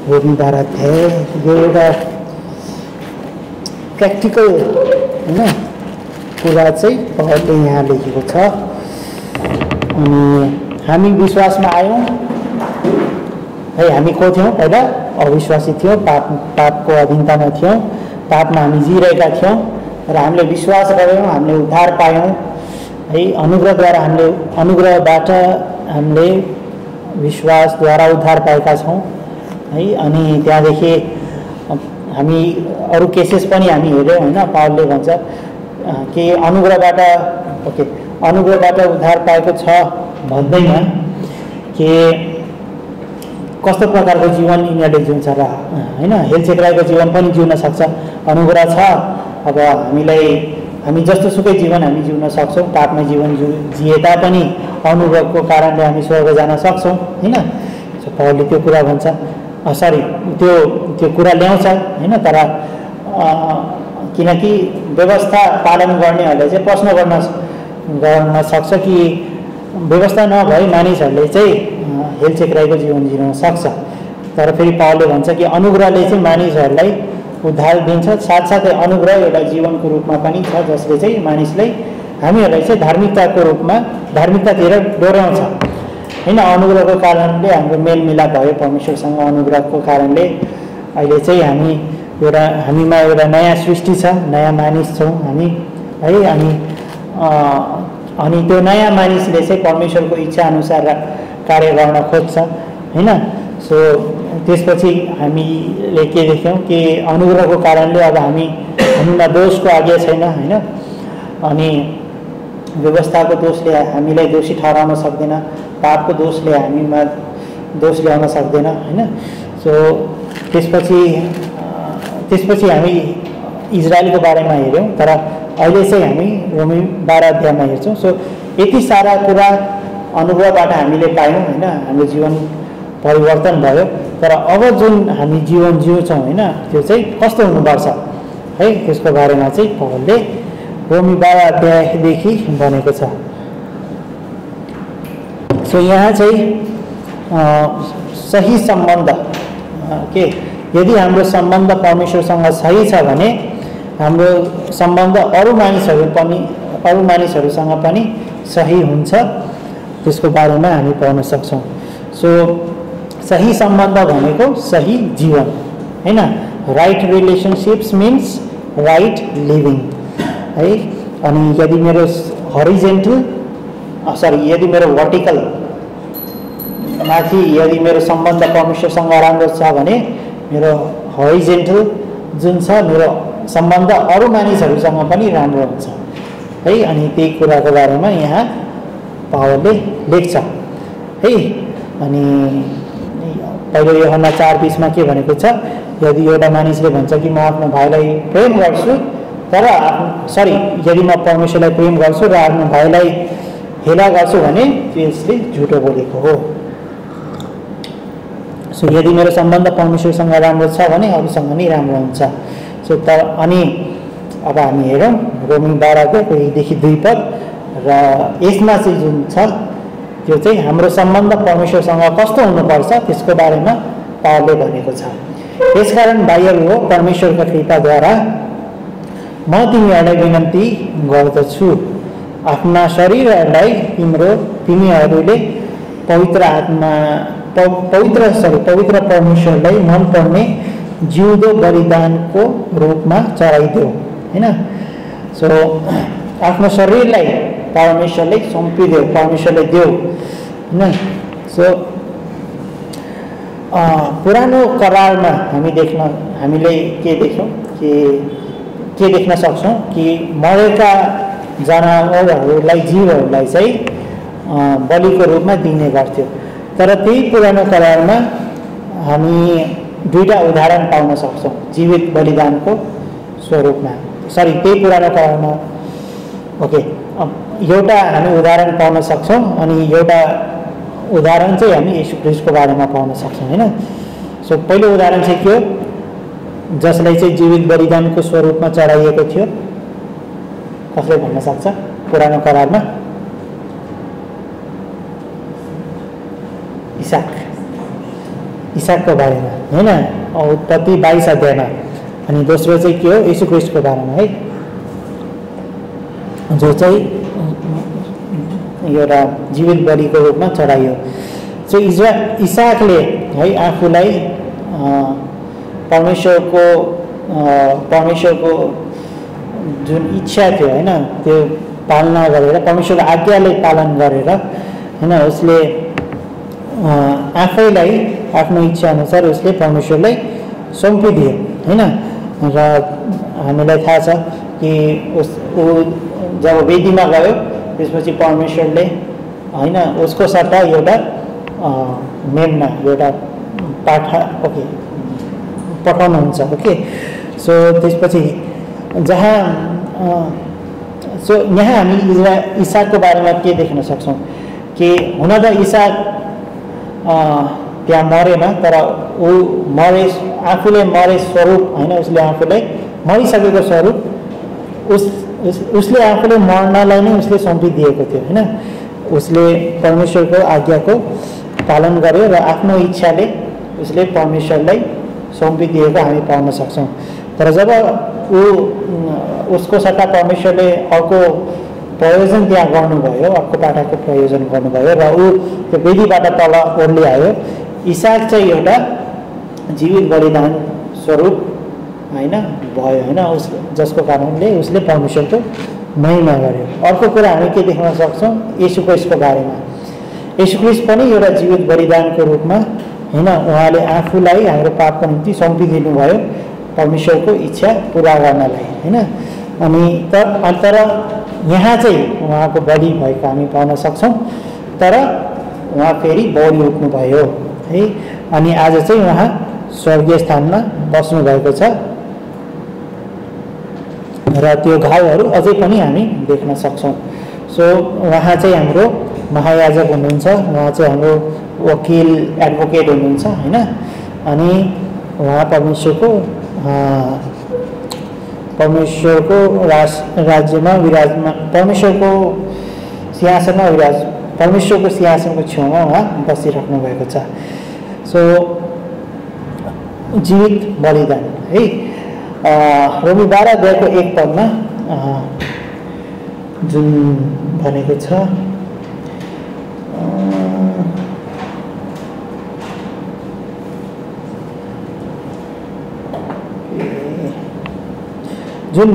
रोमी 12 अध्याय यो एउटा प्र्याक्टिकल हैन कुरा चाहिँ पौलले यहाँ लेखेको छ। अनि हामी विश्वासमा आयौँ है। हामी को थियौँ? पहिला अविश्वासी थियौँ, पापको अधीनतामा थियौँ, पापमा हामी जिरहेका थियौँ र हामीले विश्वास गऱ्यौँ, हामीले उद्धार पायौँ है। अनुग्रहद्वारा हामीले अनुग्रहबाट हामीले विश्वासद्वारा उद्धार पाएका छौँ है। अनि त्यहाँदेखि हामी अरू केसेस पनि हामी हेऱ्यौँ हैन। पावलले भन्छ कि अनुग्रहबाट उद्धार पाएको छ भन्दैमा कि कस्तो प्रकारको जीवन यिनीहरूले जिउँछ र हैन। हेलचेक्राइको जीवन पनि जिउन सक्छ, अनुग्रह छ। अब हामी जस्तोसुकै जीवन हामी जिउन सक्छौँ, पापमा जीवन जिए तापनि अनुग्रहको कारणले हामी स्वर्ग जान सक्छौँ हैन। पावलले त्यो कुरा भन्छ, त्यो कुरा ल्याउँछ हैन। तर किनकि व्यवस्था पालन गर्नेहरूले चाहिँ प्रश्न गर्न सक्छ कि व्यवस्था नभए मानिसहरूले चाहिँ हेलचेक्राइको जीवन जिउन सक्छ। तर फेरि पावलले भन्छ कि अनुग्रहले चाहिँ मानिसहरूलाई उद्धार दिन्छ। साथसाथै अनुग्रह एउटा जीवनको रूपमा पनि छ जसले चाहिँ मानिसलाई हामीहरूलाई चाहिँ धार्मिकताको रूपमा धार्मिकतातिर डोर्याउँछ हैन। अनुग्रहको कारणले हाम्रो मेलमिलाप भयो परमेश्वरसँग। अनुग्रहको कारणले अहिले चाहिँ हामीमा एउटा नयाँ सृष्टि छ, नयाँ मानिस छौँ हामी है। अनि त्यो नयाँ मानिसले चाहिँ परमेश्वरको इच्छा अनुसार कार्य गर्न खोज्छ हैन। सो त्यसपछि हामीले के देख्यौँ कि अनुग्रहको कारणले अब हामीमा दोषको आज्ञा छैन हैन। अनि व्यवस्थाको दोषले हामीलाई दोषी ठहराउन सक्दैन, पापको दोषले हामीमा दोष ल्याउन सक्दैन हैन। सो त्यसपछि हामी इजरायलको बारेमा हेऱ्यौँ। तर अहिले चाहिँ हामी रोमी 12 अध्यायमा हेर्छौँ। सो यति सारा कुरा अनुग्रहबाट हामीले पायौँ हैन। हाम्रो जीवन परिवर्तन भयो। तर अब जुन हामी जीवन जिउँछौँ हैन, त्यो चाहिँ कस्तो हुनुपर्छ है, त्यसको बारेमा चाहिँ पौलले रोमी 12 अध्यायदेखि भनेको छ। सो यहाँ चाहिँ सही सम्बन्ध के यदि हाम्रो सम्बन्ध परमेश्वरसँग सही छ भने हाम्रो सम्बन्ध अरू मानिसहरूसँग पनि सही हुन्छ, त्यसको बारेमा हामी पाउन सक्छौँ। सो सही सम्बन्ध भनेको सही जीवन हैन। Right relationships means right living है। अनि यदि मेरो वर्टिकल माथि यदि मेरो सम्बन्ध परमेश्वरसँग राम्रो छ भने मेरो हरिजेन्टल जुन छ मेरो सम्बन्ध अरू मानिसहरूसँग पनि राम्रो हुन्छ है। अनि त्यही कुराको बारेमा यहाँ पावलले लेख्छ है। अनि पहिलो यूहन्ना 4:20 के भनेको छ, यदि एउटा मानिसले भन्छ कि म आफ्नो भाइलाई प्रेम गर्छु यदि म परमेश्वरलाई प्रेम गर्छु र आफ्नो भाइलाई हेला गर्छु भने त्यसले झुटो बोलेको हो। सो यदि मेरो सम्बन्ध परमेश्वरसँग राम्रो छ भने अरूसँग नि राम्रो हुन्छ। सो अनि अब हामी हेरौँ रोमी 12 को 1देखि 2 पद र यसमा चाहिँ जुन छ त्यो चाहिँ हाम्रो सम्बन्ध परमेश्वरसँग कस्तो हुनुपर्छ त्यसको बारेमा पावलले भनेको छ। यसकारण बाह्य हो परमेश्वरको कृपाद्वारा म तिमीहरूलाई विनन्ती गर्दछु, आफ्ना शरीरहरूलाई तिमीहरूले पवित्र परमेश्वरलाई मन पर्ने जिउँदो बलिदानको रूपमा चढाइदेऊ हैन। सो आफ्नो शरीरलाई परमेश्वरले सुम्पिदेऊ, परमेश्वरले देऊ हैन। सो पुरानो करारमा हामीले के देख्यौँ के देख्न सक्छौँ कि मरेका जनावरहरूलाई जीवहरूलाई चाहिँ बलिको रूपमा दिने गर्थ्यो। तर त्यही पुरानो करारमा हामी दुईटा उदाहरण पाउन सक्छौँ जीवित बलिदानको स्वरूपमा। त्यही पुरानो करारमा एउटा हामी उदाहरण पाउन सक्छौँ अनि एउटा उदाहरण चाहिँ हामी येशू ख्रीष्टको बारेमा पाउन सक्छौँ हैन। सो पहिलो उदाहरण चाहिँ के हो, जसलाई चाहिँ जीवित बलिदानको स्वरूपमा चढाइएको थियो, कसले भन्न सक्छ? पुरानो करारमा इसाकको बारेमा हैन उत्पत्ति 22 अध्यायमा। अनि दोस्रो चाहिँ के हो येशू ख्रीष्टको बारेमा है, जो चाहिँ एउटा जीवित बलिको रूपमा चढाइयो। सो इसाकले है आफूलाई परमेश्वरको जुन इच्छा थियो हैन त्यो पालना गरेर परमेश्वरको आज्ञाले पालन गरेर हैन उसले आफैलाई आफ्नो इच्छा अनुसार उसले परमेश्वरलाई सुम्पिदियो हैन। र हामीलाई थाहा छ कि ऊ जब वेदीमा गयो त्यसपछि परमेश्वरले हैन उसको सट्टा एउटा मेमना एउटा पाठा पठाउनुहुन्छ। ओके सो त्यसपछि जहाँ यहाँ हामी इसाकको बारेमा के देख्न सक्छौँ कि हुन त इसाक त्यहाँ मरेन, तर ऊ आफूले मरे स्वरूप हैन उसले आफूलाई मरिसकेको स्वरूप उसले आफूले मर्नलाई नै उसले सुम्पिदिएको थियो हैन। उसले परमेश्वरको आज्ञाको पालन गर्यो र आफ्नो इच्छाले उसले परमेश्वरलाई सुम्पिदिएको हामी पाउन सक्छौँ। तर जब उसको सट्टा परमेश्वरले अर्को प्रयोजन त्यहाँ गर्नुभयो, अर्को पाठाको प्रयोजन गर्नुभयो र ऊ त्यो वेदीबाट तल ओर्लिआयो। इसाक चाहिँ एउटा जीवित बलिदान स्वरूप हैन भयो हैन जसको कारणले उसले परमेश्वरको महिमा गर्यो। अर्को कुरा हामी के देख्न सक्छौँ येशू ख्रीष्टको बारेमा। येशू ख्रीष्ट पनि एउटा जीवित बलिदानको रूपमा हैन उहाँले आफूलाई हाम्रो पापको निम्ति सुम्पिदिनु भयो परमेश्वरको इच्छा पुरा गर्नलाई हैन। अनि तर यहाँ चाहिँ उहाँको बलि भएको हामी पाउन सक्छौँ, तर उहाँ फेरि बलि उठ्नु भयो है। अनि आज चाहिँ उहाँ स्वर्गीय स्थानमा बस्नु भएको छ र त्यो घाउहरू अझै पनि हामी देख्न सक्छौँ। सो उहाँ चाहिँ हाम्रो महायाजक हुनुहुन्छ, उहाँ चाहिँ हाम्रो वकिल एडभोकेट हुनुहुन्छ हैन। अनि उहाँ परमेश्वरको राज्यमा विराजमान परमेश्वरको सिंहासनको छेउमा उहाँ बसिराख्नु भएको छ। सो जीवित बलिदान है। रोमी 12 अध्यायको 1 पदमा जुन भनेको छ जुन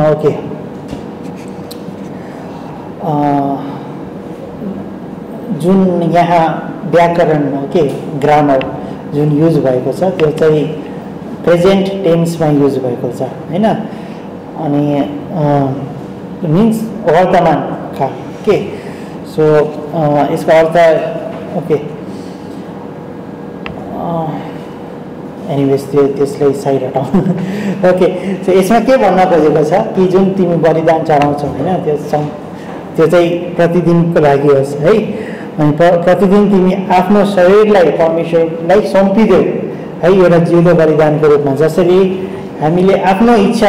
ओके जुन यहाँ व्याकरण ओके ग्रामर जुन युज भएको छ त्यो चाहिँ प्रेजेन्ट टेन्समा युज भएको छ हैन। अनि मिन्स वर्तमान काल के। सो यसको अर्थ ओके एनिवेज त्यसलाई साइड हटाउँ ओके। सो यसमा के भन्न खोजेको छ कि जुन तिमी बलिदान चढाउँछौ हैन त्यो चाहिँ प्रतिदिनको लागि होस् है। अनि प्रतिदिन तिमी आफ्नो शरीरलाई परमेश्वरलाई सुम्पिदेऊ है एउटा जिउँदो बलिदानको रूपमा। जसरी हामीले आफ्नो इच्छा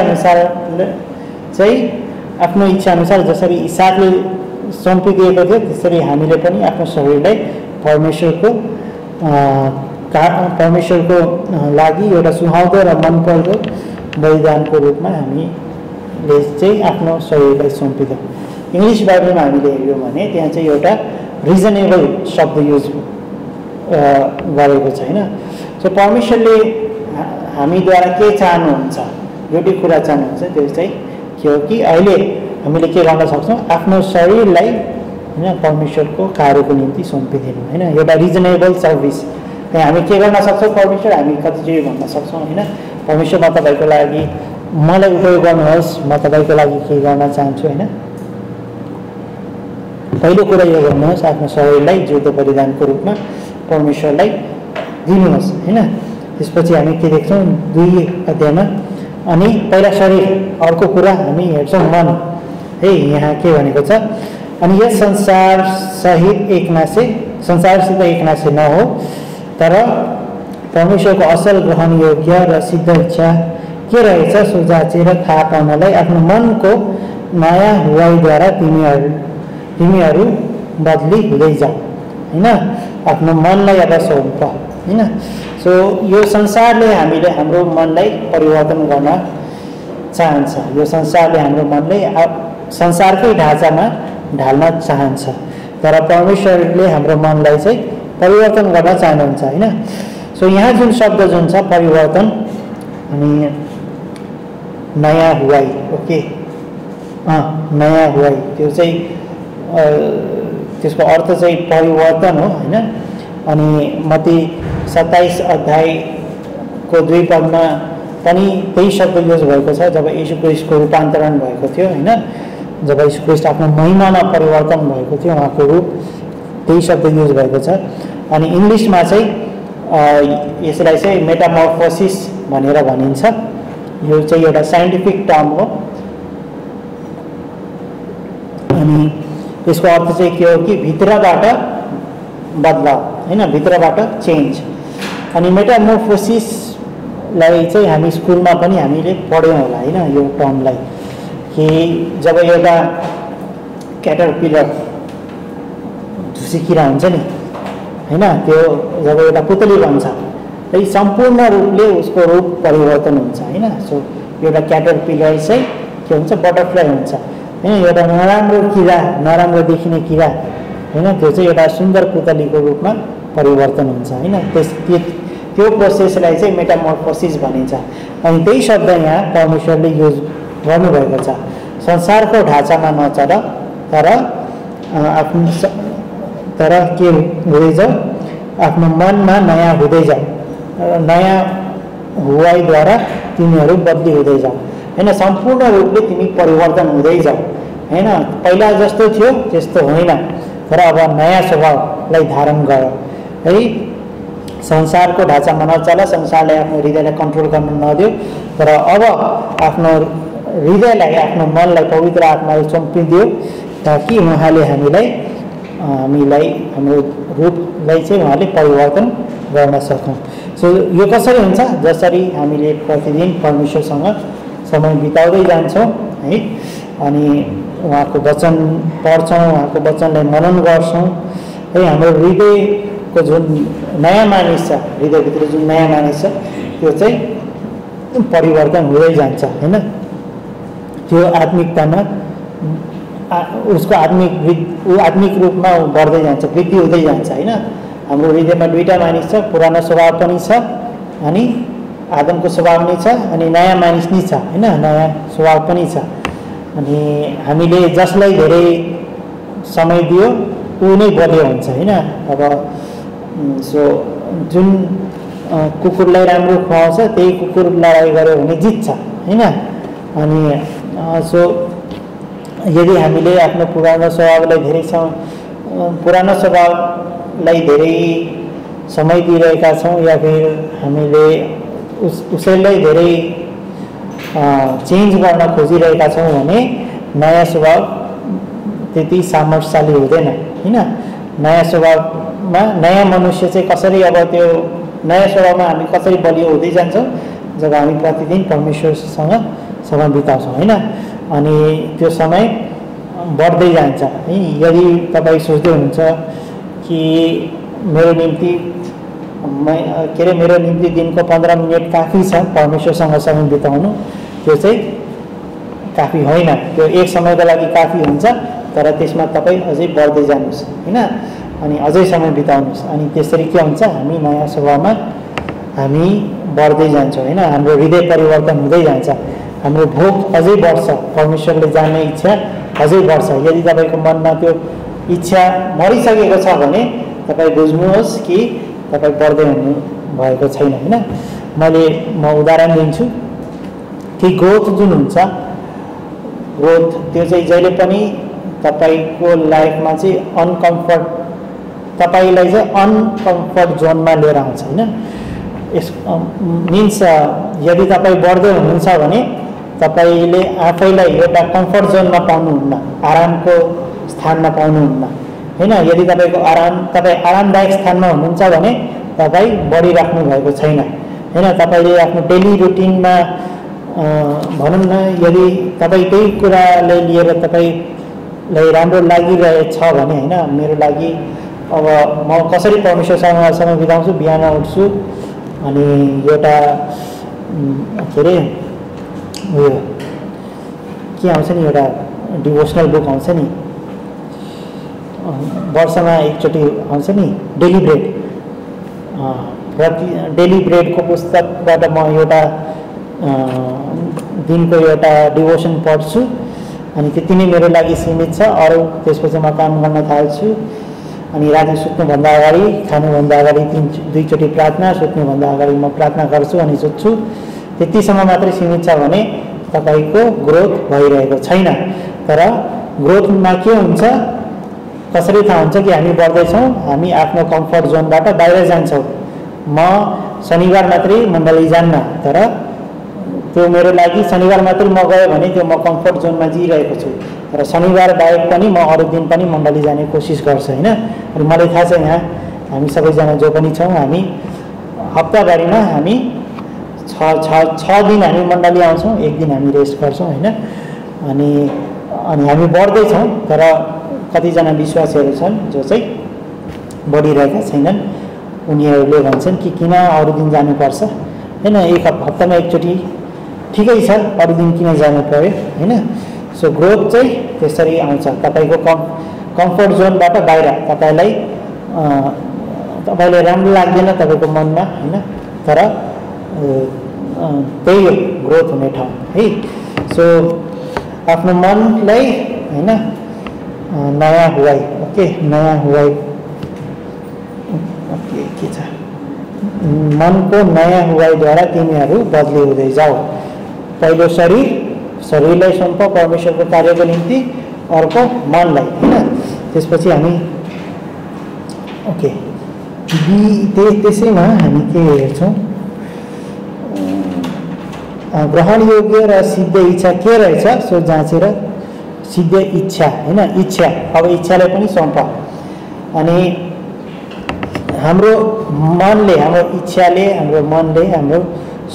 अनुसार जसरी इसाकले सुम्पिदिएको थियो त्यसरी हामीले पनि आफ्नो शरीरलाई परमेश्वरको लागि एउटा सुहाउँदो र मनपर्दो बलिदानको रूपमा हामीले चाहिँ आफ्नो शरीरलाई सुम्पिदियौँ। इङ्ग्लिस बाइबलमा हामीले हेऱ्यौँ भने त्यहाँ चाहिँ एउटा रिजनेबल शब्द युज गरेको छ हैन। सो परमेश्वरले हामीद्वारा के चाहनुहुन्छ एउटै कुरा चाहनुहुन्छ त्यो चाहिँ के हो कि अहिले हामीले के गर्न सक्छौँ आफ्नो शरीरलाई हैन परमेश्वरको कार्यको निम्ति सुम्पिदिनु हैन। एउटा रिजनेबल सर्भिस त्यहाँ हामी के गर्न सक्छौँ परमेश्वर हामी कति चाहिँ भन्न सक्छौँ हैन परमेश्वर म तपाईँको लागि मलाई उपयोग गर्नुहोस्, म तपाईँको लागि के गर्न चाहन्छु हैन। पहिलो कुरा यो गर्नुहोस् आफ्नो शरीरलाई जिउँदो बलिदानको रूपमा परमेश्वरलाई दिनुहोस् हैन। त्यसपछि हामी के देख्छौँ 2 अध्यायमा अनि पहिला शरीर अर्को कुरा हामी हेर्छौँ मन है। यहाँ के भनेको छ अनि यस संसारसित एकनासे नहो तर परमेश्वरको असल ग्रहण योग्य र सिद्ध इच्छा के रहेछ सो जाँचेर थाहा पाउनलाई आफ्नो मनको नयाँ हुवाईद्वारा तिमीहरू बदली हुँदै जाऊ हैन। आफ्नो मनलाई अब सौंप हैन। सो यो संसारले हाम्रो मनलाई परिवर्तन गर्न चाहन्छ। यो संसारले हाम्रो मनलाई संसारकै ढाँचामा ढाल्न चाहन्छ, तर परमेश्वरले हाम्रो मनलाई चाहिँ परिवर्तन गर्न चाहनुहुन्छ हैन। सो यहाँ जुन शब्द जुन छ परिवर्तन अनि नयाँ हुवाई, ओके नयाँ हुवाई, त्यो चाहिँ त्यसको अर्थ चाहिँ परिवर्तन हो हैन। अनि मत्ती 27 अध्यायको 2 पदमा पनि त्यही शब्द युज भएको छ, जब यीशु क्रिस्टको रूपान्तरण भएको थियो हैन, जब यीशु क्रिस्ट आफ्नो महिमामा परिवर्तन भएको थियो, उहाँको रूप, त्यही शब्द युज भएको छ। अनि इङ्ग्लिसमा चाहिँ यसलाई चाहिँ मेटामर्फोसिस भनेर भनिन्छ। यो चाहिँ एउटा साइन्टिफिक टर्म हो। अनि यसको अर्थ चाहिँ के हो कि भित्रबाट बदलाव हैन, भित्रबाट चेन्ज। अनि मेटामर्फोसिसलाई चाहिँ हामी स्कुलमा पनि हामीले पढ्यौँ होला हैन, यो टर्मलाई, कि जब एउटा क्याटरपिलर झुसी किरा हुन्छ नि हैन, त्यो जब एउटा पुतली बन्छ त्यही सम्पूर्ण रूपले उसको रूप परिवर्तन हुन्छ हैन। सो एउटा क्याटरपिलर चाहिँ के हुन्छ, बटरफ्लाई हुन्छ हैन, एउटा नराम्रो किरा, नराम्रो देखिने किरा हैन, त्यो चाहिँ एउटा सुन्दर पुतलीको रूपमा परिवर्तन हुन्छ हैन। त्यो प्रोसेसलाई चाहिँ मेटामर्फोसिस भनिन्छ। अनि त्यही शब्द यहाँ परमेश्वरले युज गर्नुभएको छ। संसारको ढाँचामा नचल, तर के हुँदै जाऊ, आफ्नो मनमा नयाँ हुँदै जाऊ, नयाँ हुवाईद्वारा तिमीहरू बदली हुँदै जाऊ हैन। सम्पूर्ण रूपले तिमी परिवर्तन हुँदै जाऊ हैन। पहिला जस्तो थियो त्यस्तो होइन, तर अब नयाँ स्वभावलाई धारण गर है। संसारको ढाँचामा नचल, संसारले आफ्नो हृदयलाई कन्ट्रोल गर्न नदियो, तर अब आफ्नो हृदयलाई, आफ्नो मनलाई पवित्र आत्माले सुम्पिदियो, ताकि उहाँले हामीलाई हाम्रो रूपलाई चाहिँ उहाँले परिवर्तन गर्न सकौँ। सो यो कसरी हुन्छ, जसरी हामीले प्रतिदिन परमेश्वरसँग समय बिताउँदै जान्छौँ है, अनि उहाँको वचन पढ्छौँ, उहाँको वचनलाई मनन गर्छौँ है। हाम्रो हृदयको जुन नयाँ मानिस छ, हृदयभित्र जुन नयाँ मानिस छ, त्यो चाहिँ परिवर्तन हुँदै जान्छ हैन। त्यो आत्मिकतामा उसको आत्मिक रूपमा बढ्दै जान्छ, वृद्धि हुँदै जान्छ हैन। हाम्रो हृदयमा दुईटा मानिस छ, पुरानो स्वभाव पनि छ अनि आदमको स्वभाव पनि छ, अनि नयाँ मानिस नि छ हैन, नयाँ स्वभाव पनि छ। अनि हामीले जसलाई धेरै समय दियो ऊ नै बलियो हुन्छ हैन। अब सो जुन कुकुरलाई राम्रो खुवाउँछ त्यही कुकुर लडाइँ गर्यो भने जित्छ हैन। अनि सो यदि हामीले आफ्नो पुरानो स्वभावलाई धेरै समय दिइरहेका छौँ, या फिर हामीले उसैलाई धेरै चेन्ज गर्न खोजिरहेका छौँ भने नयाँ स्वभाव त्यति सामर्थ्यशाली हुँदैन हैन। नयाँ स्वभावमा नयाँ मनुष्य चाहिँ कसरी, अब त्यो नयाँ स्वभावमा हामी कसरी बलियो हुँदै जान्छौँ, जब हामी प्रतिदिन परमेश्वरसँग समय बिताउँछौँ हैन। अनि त्यो समय बढ्दै जान्छ है। यदि तपाईँ सोच्दै हुनुहुन्छ कि मेरो निम्ति दिनको 15 मिनट काफी छ परमेश्वरसँग समय बिताउनु, त्यो चाहिँ काफी होइन। त्यो एक समयको लागि काफी हुन्छ, तर त्यसमा तपाईँ अझै बढ्दै जानुहोस् हैन, अनि अझै समय बिताउनुहोस्। अनि त्यसरी के हुन्छ, हामी नयाँ स्वभावमा हामी बढ्दै जान्छौँ हैन। हाम्रो हृदय परिवर्तन हुँदै जान्छ, हाम्रो भोक अझै बढ्छ, परमेश्वरले जान्ने इच्छा अझै बढ्छ। यदि तपाईँको मनमा त्यो इच्छा मरिसकेको छ भने तपाईँ बुझ्नुहोस् कि तपाईँ बढ्दै हुनु भएको छैन हैन। म उदाहरण दिन्छु कि ग्रोथ जुन हुन्छ, ग्रोथ त्यो चाहिँ जहिले पनि तपाईँको लाइफमा चाहिँ तपाईँलाई चाहिँ अनकम्फर्ट जोनमा लिएर आउँछ हैन। यस मिन्स यदि तपाईँ बढ्दै हुनुहुन्छ भने तपाईँले आफैलाई एउटा कम्फर्ट जोनमा पाउनुहुन्न, आरामको स्थानमा पाउनुहुन्न हैन। यदि तपाईँ आरामदायक स्थानमा हुनुहुन्छ भने तपाईँ बढिराख्नु भएको छैन हैन। तपाईँले आफ्नो डेली रुटिनमा भनौँ न, यदि तपाईँ त्यही कुरालाई लिएर तपाईँलाई राम्रो लागिरहेछ भने हैन, मेरो लागि अब म कसरी परमेश्वरसँग समय बिताउँछु, बिहान उठ्छु अनि एउटा के अरे उयो के आउँछ नि, एउटा डिभोसनल बुक आउँछ नि, वर्षमा एकचोटि आउँछ नि, डेली ब्रेड, डेली ब्रेडको पुस्तकबाट म एउटा दिनको एउटा डिभोसन पढ्छु अनि त्यति नै मेरो लागि सीमित छ। अरू त्यसपछि म काम गर्न थाल्छु अनि राति सुत्नुभन्दा अगाडि, खानुभन्दा अगाडि दुईचोटि प्रार्थना, सुत्नुभन्दा अगाडि म प्रार्थना गर्छु अनि सुत्छु। त्यतिसम्म मात्रै सीमित छ भने तपाईको ग्रोथ भइरहेको छैन। तर ग्रोथमा के हुन्छ, कसरी थाहा हुन्छ कि हामी बढ्दैछौँ? हामी आफ्नो कम्फर्ट जोनबाट बाहिर जान्छौँ। म शनिबार मात्रै मण्डली जान्न, तर त्यो मेरो लागि शनिबार मात्रै म गएँ भने त्यो म कम्फर्ट जोनमा जिइरहेको छु। तर शनिबार बाहेक पनि म अरू दिन पनि मण्डली जाने कोसिस गर्छु होइन। अनि मलाई थाहा छ यहाँ हामी सबैजना जो पनि छौँ, हामी हप्ताभरिमा हामी छ दिन हामी मण्डली आउँछौँ, एक दिन हामी रेस्ट गर्छौँ होइन। अनि हामी बढ्दैछौँ, तर कतिजना विश्वासीहरू छन् जो चाहिँ बढिरहेका छैनन्। उनीहरूले भन्छन् कि किन अरू दिन जानुपर्छ होइन, एक हप्तामा एकचोटि ठिकै छ, अरू दिन किन जानु पर्यो होइन। सो ग्रोथ चाहिँ त्यसरी आउँछ, तपाईँको कम्फर्ट जोनबाट बाहिर। तपाईँलाई राम्रो लाग्दैन तपाईँको मनमा होइन, तर त्यही हो ग्रोथ हुने ठाउँ है। सो आफ्नो मनलाई होइन नयाँ हुवाई, ओके, नयाँ हुवाई, ओके, के छ, मनको नयाँ हुवाईद्वारा तिमीहरू बदली हुँदै जाऊ। पहिलो शरीरलाई सुम्प परमेश्वरको कार्यको निम्ति, अर्को मनलाई होइन। त्यसपछि हामी ओके त्यसैमा हामी के हेर्छौँ, ग्रहण योग्य र सिद्ध इच्छा के रहेछ सो जाँचेर, सिद्ध इच्छा होइन, इच्छा, अब इच्छालाई पनि सुम्प। अनि हाम्रो मनले, हाम्रो इच्छाले, हाम्रो मनले हाम्रो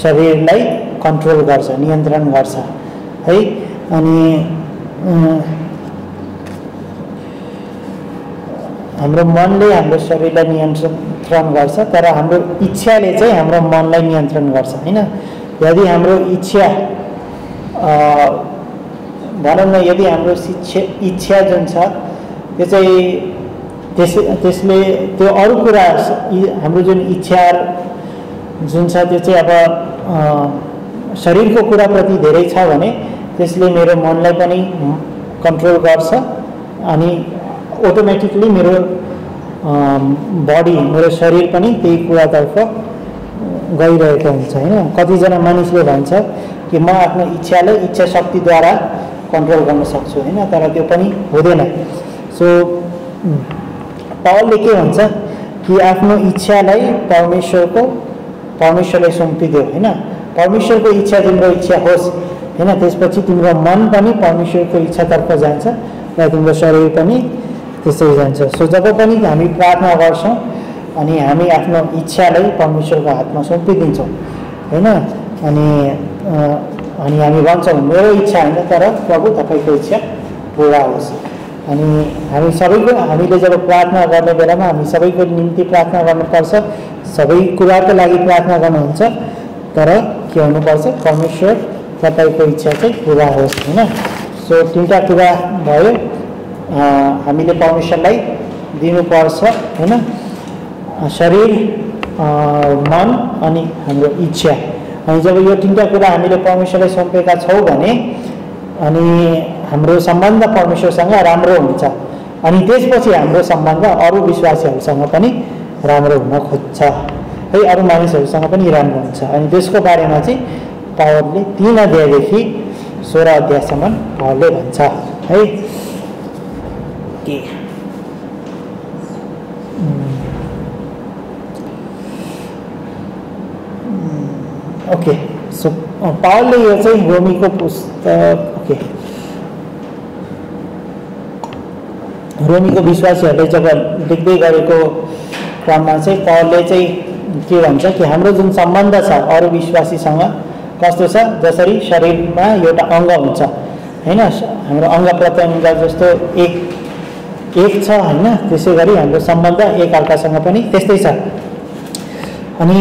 शरीरलाई कन्ट्रोल गर्छ, नियन्त्रण गर्छ है। अनि हाम्रो मनले हाम्रो शरीरलाई नियन्त्रण गर्छ, तर हाम्रो इच्छाले चाहिँ हाम्रो मनलाई नियन्त्रण गर्छ होइन। यदि हाम्रो इच्छा भनौँ न, यदि हाम्रो इच्छा जुन छ त्यो चाहिँ त्यसले त्यो अरू कुरा, हाम्रो जुन इच्छा जुन छ त्यो चाहिँ अब शरीरको कुराप्रति धेरै छ भने त्यसले मेरो मनलाई पनि कन्ट्रोल गर्छ अनि अटोमेटिकली मेरो बडी, मेरो शरीर पनि त्यही कुरातर्फ गइरहेको हुन्छ होइन। कतिजना मानिसले भन्छ कि म आफ्नो इच्छालाई इच्छा शक्तिद्वारा कन्ट्रोल गर्न सक्छु होइन, तर त्यो पनि हुँदैन। सो पावलले के भन्छ कि आफ्नो इच्छालाई परमेश्वरलाई सुम्पिदियो होइन। परमेश्वरको इच्छा तिम्रो इच्छा होस् होइन, त्यसपछि तिम्रो मन पनि परमेश्वरको इच्छातर्फ जान्छ र तिम्रो शरीर पनि त्यसै जान्छ। सो जब पनि हामी प्रार्थना गर्छौँ अनि हामी आफ्नो इच्छालाई परमेश्वरको हातमा सुम्पिदिन्छौँ होइन। अनि हामी भन्छौँ मेरो इच्छा होइन तर प्रभु तपाईँको इच्छा पुरा होस्। अनि हामीले जब प्रार्थना गर्ने बेलामा हामी सबैको निम्ति प्रार्थना गर्नुपर्छ, सबै कुराको लागि प्रार्थना गर्नुहुन्छ, तर के हुनुपर्छ, परमेश्वर तपाईँको इच्छा चाहिँ पुरा होस् होइन। सो तिनवटा कुरा भयो, हामीले परमेश्वरलाई दिनुपर्छ होइन, शरीर, मन अनि हाम्रो इच्छा। अनि जब यो तिनवटा कुरा हामीले परमेश्वरलाई सुम्पेका छौँ भने अनि हाम्रो सम्बन्ध परमेश्वरसँग राम्रो हुन्छ अनि त्यसपछि हाम्रो सम्बन्ध अरू विश्वासीहरूसँग पनि राम्रो हुन खोज्छ है, अरू मानिसहरूसँग पनि राम्रो हुन्छ। अनि त्यसको बारेमा चाहिँ पावलले 3 अध्यायदेखि 16 अध्यायसम्म पावलले भन्छ है। ओके, सो पावलले यो चाहिँ रोमीको पुस्तक, ओके, रोमीको विश्वासीहरूले जब लेख्दै गरेको क्रममा चाहिँ पावलले चाहिँ के भन्छ कि हाम्रो जुन सम्बन्ध छ अरू विश्वासीसँग कस्तो छ, जसरी शरीरमा एउटा अङ्ग हुन्छ होइन, हाम्रो अङ्ग प्रत्यङ्ग जस्तो एक छ हैन। त्यसै गरी हाम्रो सम्बन्ध एकअर्कासँग पनि त्यस्तै छ। अनि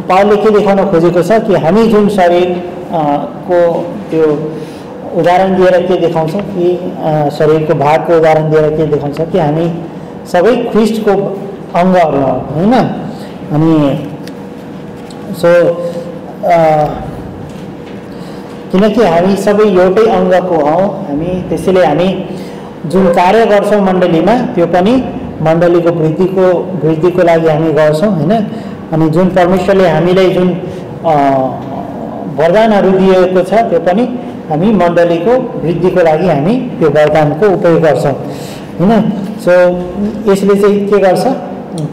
पावलले के देखाउन खोजेको छ कि हामी जुन शरीर को त्यो उदाहरण दिएर के देखाउँछ कि शरीरको भागको उदाहरण दिएर के देखाउँछ कि हामी सबै ख्रिस्टको अङ्गहरू हौँ हैन। अनि सो किनकि हामी सबै एउटै अङ्गको हौँ हामी, त्यसैले हामी जुन कार्य गर्छौँ मण्डलीमा त्यो पनि मण्डलीको वृद्धिको लागि हामी गर्छौँ हैन। अनि जुन परमेश्वरले हामीलाई जुन वरदानहरू दिएको छ त्यो पनि हामी मण्डलीको वृद्धिको लागि हामी त्यो वरदानको उपयोग गर्छौँ हैन। सो यसले चाहिँ के गर्छ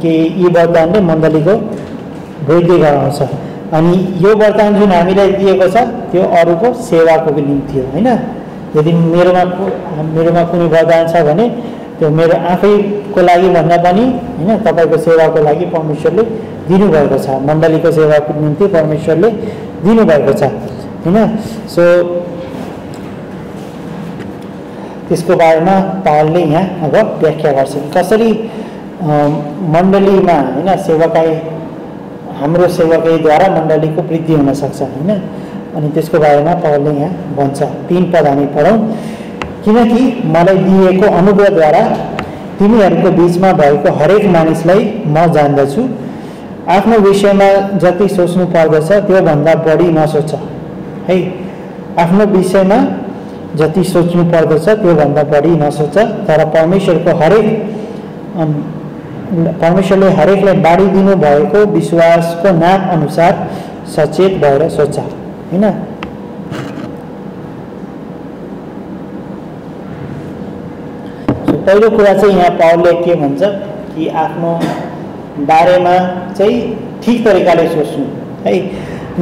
कि यी वरदानले मण्डलीको वृद्धि गराउँछ। अनि यो वरदान जुन हामीलाई दिएको छ त्यो अरूको सेवाको निम्ति हो हैन। यदि मेरोमा कुनै वरदान छ भने त्यो मेरो आफैको लागि भन्दा पनि हैन तपाईको सेवाको लागि परमेश्वरले दिनुभएको छ, मण्डलीको सेवाको निम्ति परमेश्वरले दिनुभएको छ हैन। सो त्यसको बारेमा पावलले यहाँ अब व्याख्या गर्छ कसरी मण्डलीमा हैन सेवकाई हाम्रो सेवकाईद्वारा मण्डलीको वृद्धि हुन सक्छ हैन। अनि त्यसको बारेमा पावलले यहाँ भन्छ। 3 पद हामी पढौँ। किनकि मलाई दिएको अनुग्रहद्वारा तिमीहरूको बीचमा भएको हरेक मानिसलाई म जान्दछु। आफ्नो विषयमा जति सोच्नु पर्दछ त्योभन्दा बढी नसोच है। आफ्नो विषयमा जति सोच्नु पर्दछ त्योभन्दा बढी नसोच, तर परमेश्वरले हरेकलाई बाँडिदिनु भएको विश्वासको नाप अनुसार सचेत भएर सोच हैन। पहिलो कुरा चाहिँ यहाँ पावलले के भन्छ कि आफ्नो बारेमा चाहिँ ठिक तरिकाले सोच्नु है।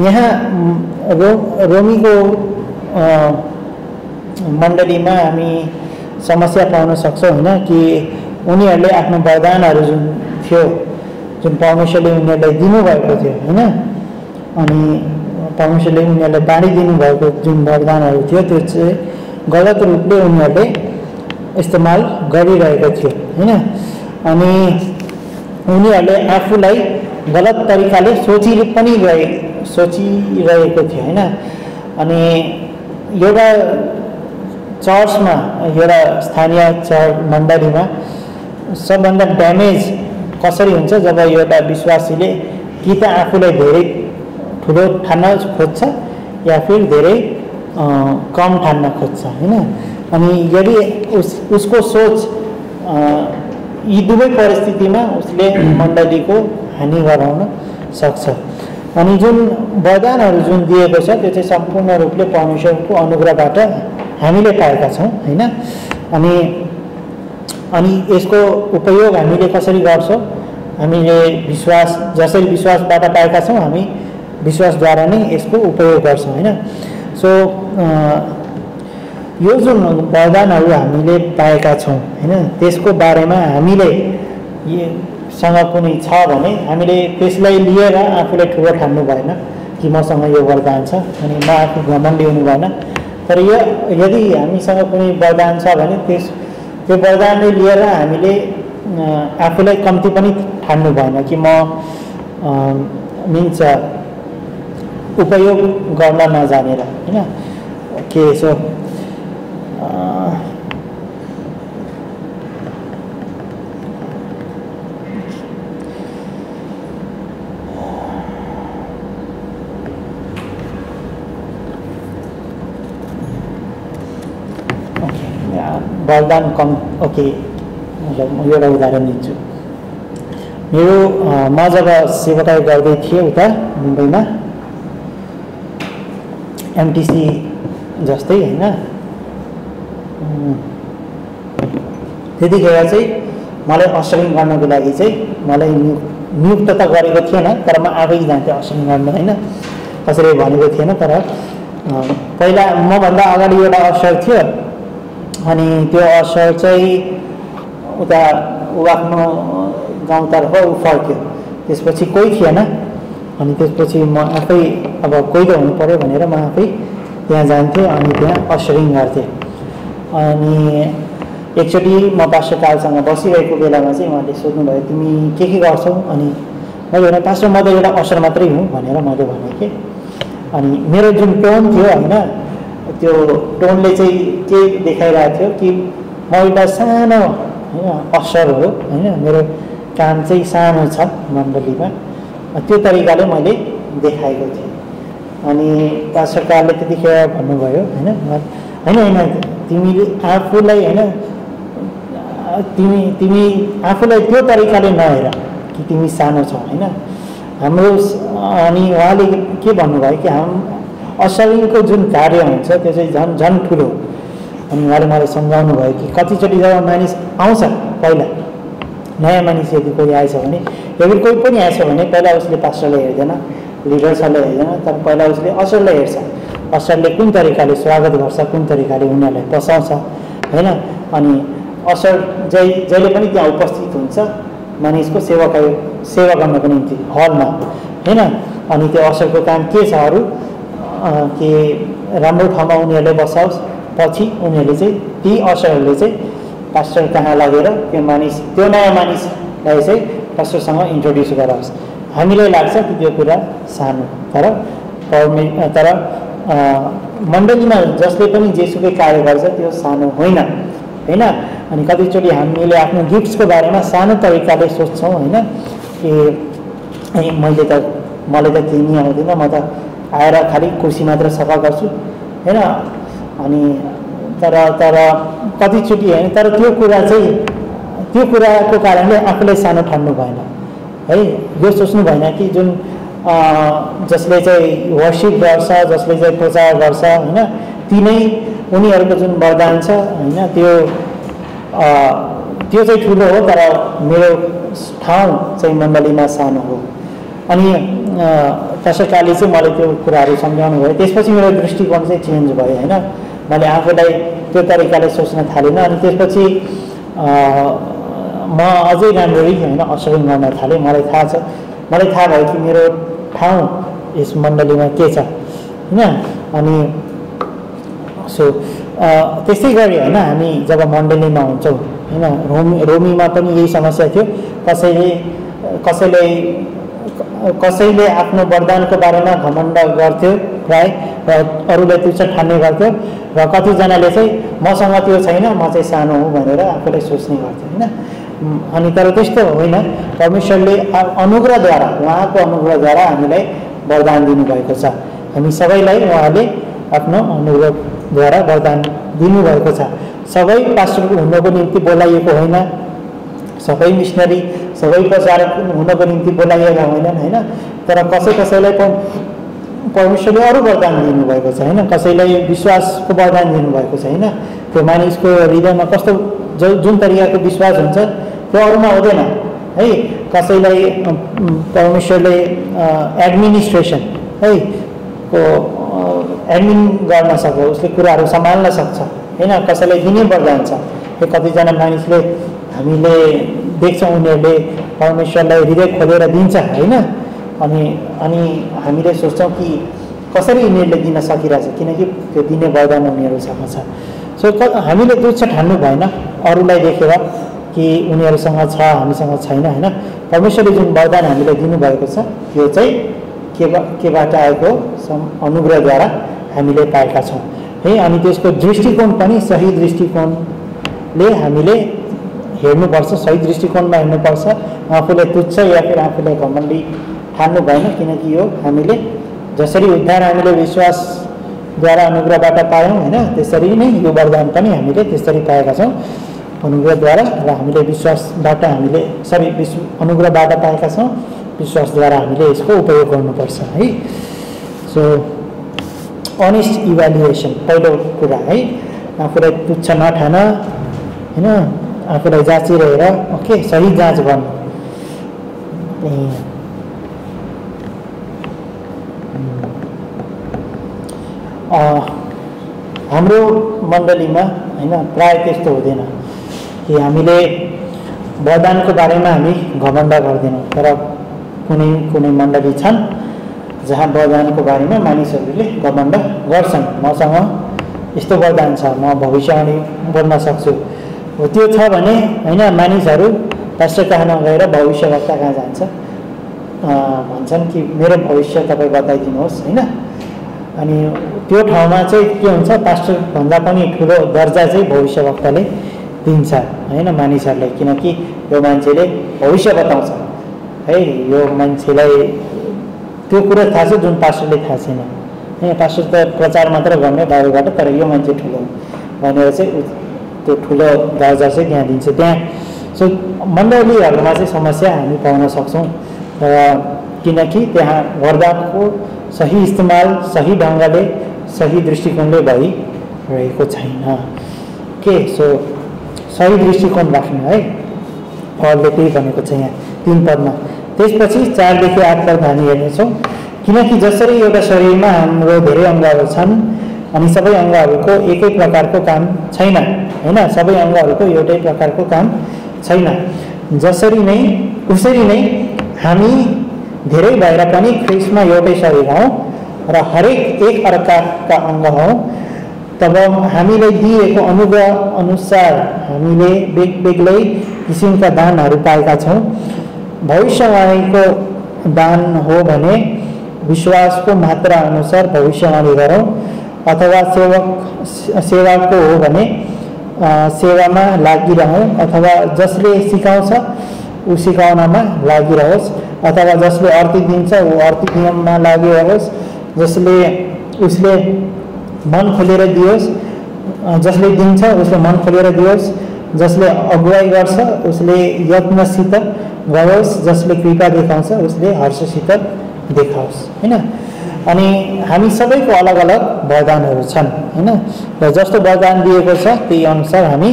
यहाँ रोमीको मण्डलीमा हामी समस्या पाउन सक्छौँ हैन कि उनीहरूले आफ्नो वरदानहरू जुन थियो जुन परमेश्वरले उनीहरूलाई दिनुभएको थियो हैन। अनि परमेश्वरले उनीहरूलाई बाँडिदिनु भएको जुन वरदानहरू थियो त्यो चाहिँ गलत रूपले उनीहरूले इस्तेमाल गरिरहेको थियो हैन। अनि उनीहरूले आफूलाई गलत तरिकाले सोचिरहेको थियो हैन। अनि एउटा चर्चमा एउटा स्थानीय चर्च मण्डलीमा सबभन्दा ड्यामेज कसरी हुन्छ जब एउटा विश्वासीले कि त आफूलाई धेरै ठुलो ठान्न खोज्छ या फिर धेरै कम ठान्न खोज्छ हैन। अनि यदि उसको सोच यी दुवै परिस्थितिमा उसले मण्डलीको हानि गराउन सक्छ। अनि जुन वरदानहरू जुन दिएको छ त्यो चाहिँ सम्पूर्ण रूपले परमेश्वरको अनुग्रहबाट हामीले पाएका छौँ हैन। अनि यसको उपयोग हामीले कसरी गर्छौँ? हामीले जसरी विश्वासबाट पाएका छौँ हामी विश्वासद्वारा नै यसको उपयोग गर्छौँ हैन। सो यो जुन वरदानहरू हामीले पाएका छौँ हैन त्यसको बारेमा हामीले सँग कुनै छ भने हामीले त्यसलाई लिएर आफूलाई ठुलो ठान्नु भएन कि मसँग यो वरदान छ अनि म आफू घमण्डी हुनु भएन। तर यदि हामीसँग कुनै वरदान छ भने त्यो वरदानले लिएर हामीले आफूलाई कम्ती पनि ठान्नु भएन कि म मिन्स उपयोग गर्न नजानेर हैन के सो वरदान कम ओके एउटा उदाहरण दिन्छु। म जब सेवाकाई गर्दै थिएँ उता मुम्बईमा एमटिसी जस्तै हैन त्यतिखेर चाहिँ मलाई अश्रिङ गर्नको लागि चाहिँ मलाई नियुक्त त गरेको थिएन तर म आफै जान्थेँ अश्रिङ गर्न हैन। कसैले भनेको थिएन तर पहिला मभन्दा अगाडि एउटा अवसर थियो अनि त्यो अवसर चाहिँ उता आफ्नो गाउँतर्फ फर्क्यो। त्यसपछि कोही थिएन अनि त्यसपछि म आफै अब कोही त हुनु पर्यो भनेर म आफै त्यहाँ जान्थेँ अनि त्यहाँ अश्रिङ गर्थेँ। अनि एकचोटि म पास्टर कालसँग बसिरहेको बेलामा चाहिँ उहाँले सोध्नुभयो तिमी के गर्छौ अनि मैले भने पास्टर म त एउटा असर मात्रै हुँ भनेर मैले भनेँ कि अनि मेरो जुन टोन थियो होइन त्यो टोनले चाहिँ के देखाइरहेको थियो कि म एउटा सानो होइन असर हो होइन मेरो काम चाहिँ सानो छ मण्डलीमा त्यो तरिकाले मैले देखाएको थिएँ अनि पास्टर कालले त्यतिखेर भन्नुभयो होइन होइन होइन तिमीले आफूलाई होइन तिमी आफूलाई त्यो तरिकाले नहेर कि तिमी सानो छौ होइन हाम्रो अनि उहाँले के भन्नुभयो कि असरिङको जुन कार्य हुन्छ त्यो चाहिँ झन् ठुलो अनि उहाँले मलाई सम्झाउनु भयो कि कतिचोटि जब मानिस आउँछ पहिला नयाँ मानिस यदि कोही आएछ भने यदि कोही पनि आएछ भने पहिला उसले पास्टरलाई हेर्दैन लिडर्सहरूलाई हेर्दैन तर पहिला उसले असरलाई हेर्छ असरले कुन तरिकाले स्वागत गर्छ कुन तरिकाले उनीहरूलाई बसाउँछ होइन अनि असर जहिले पनि त्यहाँ उपस्थित हुन्छ मानिसको सेवा गर्नको निम्ति हलमा होइन अनि त्यो असरको काम के छ अरू के राम्रो ठाउँमा उनीहरूले बसाओस् पछि उनीहरूले चाहिँ ती असरहरूले चाहिँ पास्टर कहाँ लगेर त्यो नयाँ मानिसलाई चाहिँ पास्टरसँग इन्ट्रोड्युस गराओस् हामीलाई लाग्छ कि त्यो कुरा सानो तर मण्डलीमा जसले पनि जेसुकै कार्य गर्छ त्यो सानो होइन होइन अनि कतिचोटि हामीले आफ्नो गिफ्ट्सको बारेमा सानो तरिकाले सोच्छौँ होइन कि मलाई त केही नि आउँदैन म त आएर खालि कुर्सी मात्र सफा गर्छु होइन अनि तर कतिचोटि होइन तर त्यो कुराको कारणले आफूलाई सानो ठान्नु भएन है यो सोच्नु भएन कि जुन जसले चाहिँ वर्शिप गर्छ जसले चाहिँ प्रचार गर्छ होइन ती नै उनीहरूको जुन वरदान छ होइन त्यो चाहिँ ठुलो हो तर मेरो ठाउँ चाहिँ मण्डलीमा सानो हो अनि पास्टरले चाहिँ मलाई त्यो कुराहरू सम्झाउनु भयो त्यसपछि मेरो दृष्टिकोण चाहिँ चेन्ज भयो होइन मैले आफूलाई त्यो तरिकाले सोच्न थालेन अनि त्यसपछि म अझै राम्ररी होइन असरिङ गर्न थालेँ मलाई थाहा भयो कि मेरो ठाउँ यस मण्डलीमा के छ होइन अनि सो त्यस्तै गरी होइन हामी जब मण्डलीमा हुन्छौँ होइन रोमीमा पनि यही समस्या थियो कसैले आफ्नो वरदानको बारेमा घमण्ड गर्थ्यो प्राय र अरूलाई तुच्छ ठान्ने गर्थ्यो र कतिजनाले चाहिँ मसँग त्यो छैन म चाहिँ सानो हुँ भनेर आफूलाई सोच्ने गर्थ्यो होइन अनि तर त्यस्तो होइन परमेश्वरले अनुग्रहद्वारा उहाँको अनुग्रहद्वारा हामीलाई वरदान दिनुभएको छ हामी सबैलाई उहाँले आफ्नो अनुग्रहद्वारा वरदान दिनुभएको छ सबै पास्टर हुनको निम्ति बोलाइएको होइन सबै मिसनरी सबै प्रचारक हुनको निम्ति बोलाइएका होइनन् होइन तर कसैलाई परमेश्वरले अरू वरदान दिनुभएको छ होइन कसैलाई विश्वासको वरदान दिनुभएको छ होइन त्यो मानिसको हृदयमा कस्तो जुन तरिकाको विश्वास हुन्छ त्यो अरूमा हुँदैन है कसैलाई परमेश्वरले एडमिनिस्ट्रेसन है को एडमिन गर्न सक्छ उसले कुराहरू सम्हाल्न सक्छ होइन कसैलाई दिने वरदान छ त्यो कतिजना मानिसले हामीले देख्छौँ उनीहरूले परमेश्वरलाई हृदय खोलेर दिन्छ होइन अनि हामीले सोच्छौँ कि कसरी यिनीहरूले दिन सकिरहेछ किनकि त्यो दिने वरदान उनीहरूसँग छ सो हामीले तुच्छ ठान्नु भएन अरूलाई देखेर कि उनीहरूसँग छ हामीसँग छैन होइन परमेश्वरले जुन वरदान हामीलाई दिनुभएको छ त्यो चाहिँ केबाट आएको अनुग्रहद्वारा हामीले पाएका छौँ है अनि त्यसको दृष्टिकोण पनि सही दृष्टिकोणले हामीले हेर्नुपर्छ सही दृष्टिकोणमा हेर्नुपर्छ आफूलाई तुच्छ या फिर आफूलाई घमण्डी ठान्नु भएन किनकि यो हामीले जसरी उद्धार हामीले विश्वासद्वारा अनुग्रहबाट पायौँ होइन त्यसरी नै यो वरदान पनि हामीले त्यसरी पाएका छौँ अनुग्रहद्वारा र हामीले विश्वासबाट हामीले अनुग्रहबाट पाएका छौँ विश्वासद्वारा हामीले यसको उपयोग गर्नुपर्छ है सो अनेस्ट इभ्यालुएसन पहिलो कुरा है आफूलाई तुच्छ नठान होइन आफूलाई जाँचिरहेर ओके सही जाँच गर्नु हाम्रो मण्डलीमा होइन प्राय त्यस्तो हुँदैन कि हामीले वरदानको बारेमा हामी घमण्ड गर्दैनौँ तर कुनै मण्डली छन् जहाँ वरदानको बारेमा मानिसहरूले घमण्ड गर्छन् मसँग यस्तो वरदान छ म भविष्यवाणी बोल्न सक्छु हो त्यो छ भने हैन मानिसहरू पास्टर कहाँ नगएर भविष्यवक्ता कहाँ जान्छ, भन्छन् कि मेरो भविष्य तपाईँ बताइदिनुहोस् हैन। अनि त्यो ठाउँमा चाहिँ के हुन्छ, पास्टर भन्दा पनि ठुलो दर्जा चाहिँ भविष्यवक्ताले दिन्छ हैन मानिसहरूलाई, किनकि यो मान्छेले भविष्य बताउँछ है। यो मान्छेलाई त्यो कुरा थाहा छ जुन पास्टरले थाहा छैन हैन। पास्टर त प्रचार मात्र गर्ने बाहिरबाट, तर यो मान्छे ठुलो भनेर चाहिँ त्यो ठुलो दर्जा चाहिँ त्यहाँ दिन्छ त्यहाँ। सो मण्डलीहरूमा चाहिँ समस्या हामी पाउन सक्छौँ, र किनकि त्यहाँ वरदानको सही इस्तेमाल सही ढङ्गले सही दृष्टिकोणले भइरहेको छैन के। सो सही दृष्टिकोण राख्नु है, पौलले त्यही भनेको छ यहाँ 3 पदमा। त्यसपछि 4 देखि 8 पद हामी हेर्नेछौँ। किनकि जसरी एउटा शरीरमा हाम्रो धेरै अङ्गहरू छन् अनि सबै अङ्गहरूको एकै प्रकारको काम छैन हैन, सबै अङ्गहरूको एउटै प्रकारको काम छैन, जसरी नै उसरी नै हामी धेरै भएर पनि ख्रिस्टमा एउटै शरीर हौँ र हरेक एक अर्काका अङ्ग हौँ। तब हामीलाई दिएको अनुग्रह अनुसार हामीले बेग्लै किसिमका दानहरू पाएका छौँ। भविष्यवाणीको दान हो भने विश्वासको मात्रा अनुसार भविष्यवाणी गरौँ, अथवा सेवाको हो भने सेवामा लागिरहौँ, अथवा जसले सिकाउँछ ऊ सिकाउनमा लागिरहोस्, अथवा जसले अर्ती दिन्छ ऊ अर्ती दिनमा लागिरहोस्, उसले मन खोलेर दियोस्, जसले दिन्छ उसले मन खोलेर दियोस्, जसले अगुवाई गर्छ उसले यत्नसित गरोस्, जसले कृपा देखाउँछ उसले हर्षसित देखाओस् हैन। अनि हामी सबैको अलग अलग वरदानहरू छन् हैन, र जस्तो वरदान दिएको छ त्यही अनुसार हामी